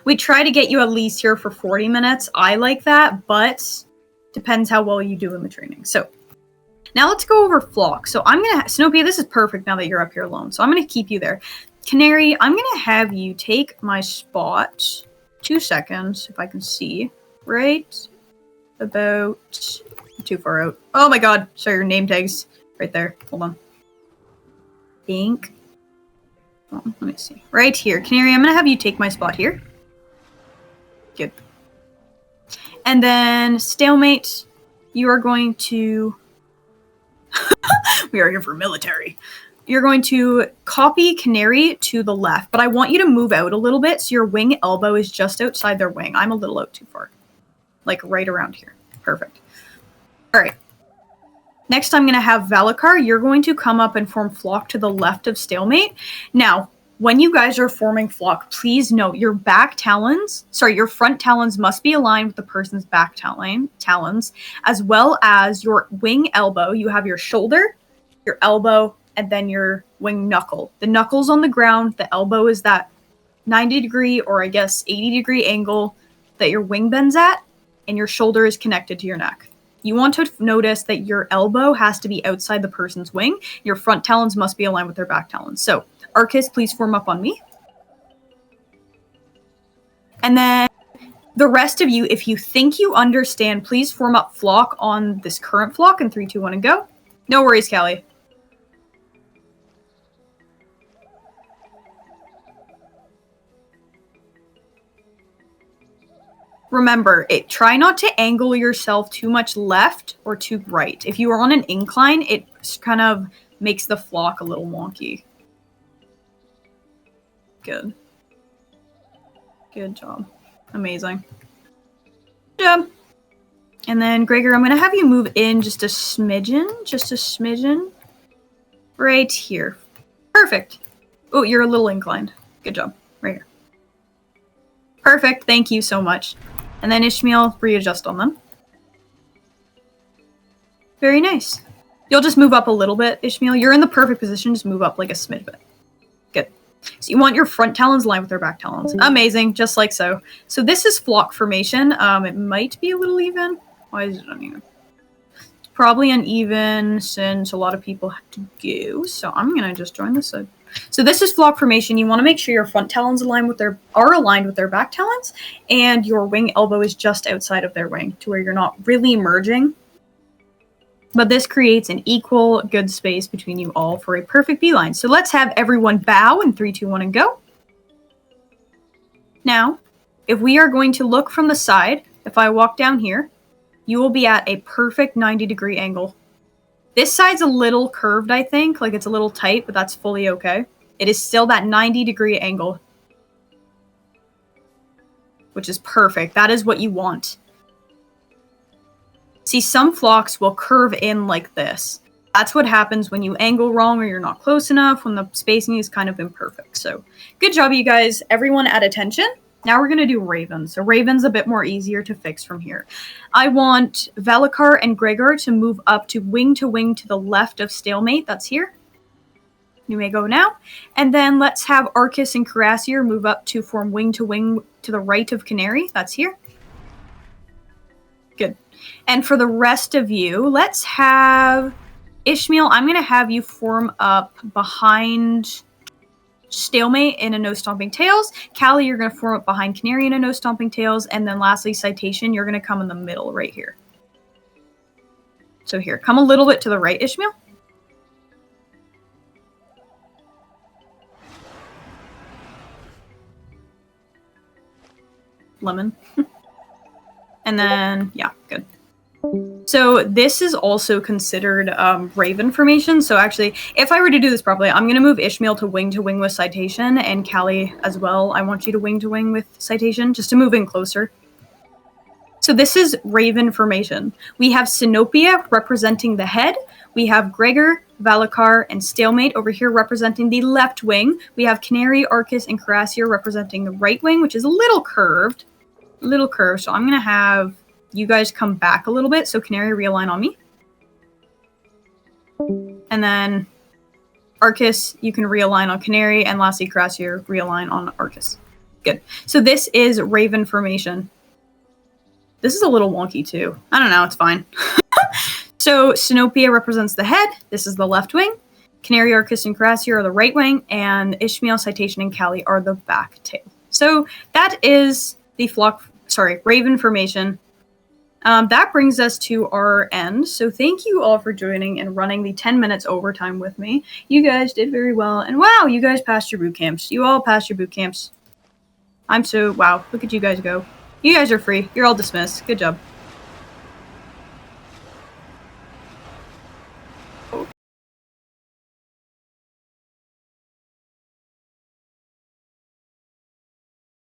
We try to get you at least here for 40 minutes. I like that, but depends how well you do in the training. So now let's go over flock. So I'm going to, Sinopia, this is perfect now that you're up here alone. So I'm going to keep you there. Canary, I'm going to have you take my spot. 2 seconds, if I can see. Right about too far out. Oh my god. Sorry, your name tag's right there. Hold on. think. Oh, let me see. Right here. Canary, I'm going to have you take my spot here. Good. And then Stalemate, you are going to... We are here for military. You're going to copy Canary to the left, but I want you to move out a little bit so your wing elbow is just outside their wing. I'm a little out too far. Like right around here. Perfect. All right. Next, I'm going to have Valakar. You're going to come up and form flock to the left of Stalemate. Now, when you guys are forming flock, please note your your front talons must be aligned with the person's back talons, as well as your wing elbow. You have your shoulder, your elbow, and then your wing knuckle. The knuckle's on the ground. The elbow is that 90-degree or I guess 80-degree angle that your wing bends at, and your shoulder is connected to your neck. You want to notice that your elbow has to be outside the person's wing. Your front talons must be aligned with their back talons. So, Arcus, please form up on me. And then the rest of you, if you think you understand, please form up flock on this current flock in 3, 2, 1, and go. No worries, Callie. Remember, try not to angle yourself too much left or too right. If you are on an incline, it kind of makes the flock a little wonky. Good. Good job. Amazing. Good job. And then, Gregor, I'm going to have you move in just a smidgen. Right here. Perfect. Oh, you're a little inclined. Good job. Right here. Perfect. Thank you so much. And then Ishmael, readjust on them. Very nice. You'll just move up a little bit, Ishmael. You're in the perfect position. Just move up like a smidge bit. Good. So you want your front talons aligned with their back talons. Amazing. Just like so. So this is flock formation. It might be a little even. Why is it uneven? It's probably uneven since a lot of people have to go. So I'm going to just join this side. So this is flock formation. You want to make sure your front talons are aligned with their back talons, and your wing elbow is just outside of their wing to where you're not really merging. But this creates an equal good space between you all for a perfect beeline. So let's have everyone bow in 3, 2, 1, and go. Now, if we are going to look from the side, if I walk down here, you will be at a perfect 90-degree angle. This side's a little curved, I think. Like, it's a little tight, but that's fully okay. It is still that 90-degree angle, which is perfect. That is what you want. See, some flocks will curve in like this. That's what happens when you angle wrong or you're not close enough, when the spacing is kind of imperfect. So, good job, you guys. Everyone at attention. Now we're going to do Raven. So Raven's a bit more easier to fix from here. I want Valakar and Gregor to move up to wing to the left of Stalemate. That's here. You may go now. And then let's have Arcus and Carassier move up to form wing to the right of Canary. That's here. Good. And for the rest of you, let's have Ishmael. I'm going to have you form up behind Stalemate in a No Stomping Tails. Callie, you're going to form up behind Canary in a No Stomping Tails. And then lastly, Citation, you're going to come in the middle right here. So here, come a little bit to the right, Ishmael. Lemon. And then, yeah, good. So this is also considered Raven formation. So actually, if I were to do this properly, I'm going to move Ishmael to wing with Citation, and Callie as well. I want you to wing with Citation, just to move in closer. So this is Raven formation. We have Sinopia representing the head. We have Gregor, Valakar, and Stalemate over here representing the left wing. We have Canary, Arcus, and Carassier representing the right wing, which is a little curved. So I'm going to have you guys come back a little bit. So Canary, realign on me. And then Arcus, you can realign on Canary. And lastly, Carassier, realign on Arcus. Good. So this is Raven formation. This is a little wonky too. I don't know. It's fine. So Sinopia represents the head. This is the left wing. Canary, Arcus, and Carassier are the right wing. And Ishmael, Citation, and Callie are the back tail. So that is the Raven formation. That brings us to our end. So thank you all for joining and running the 10 minutes overtime with me. You guys did very well. And wow, you guys passed your boot camps. You all passed your boot camps. Wow, look at you guys go. You guys are free. You're all dismissed. Good job.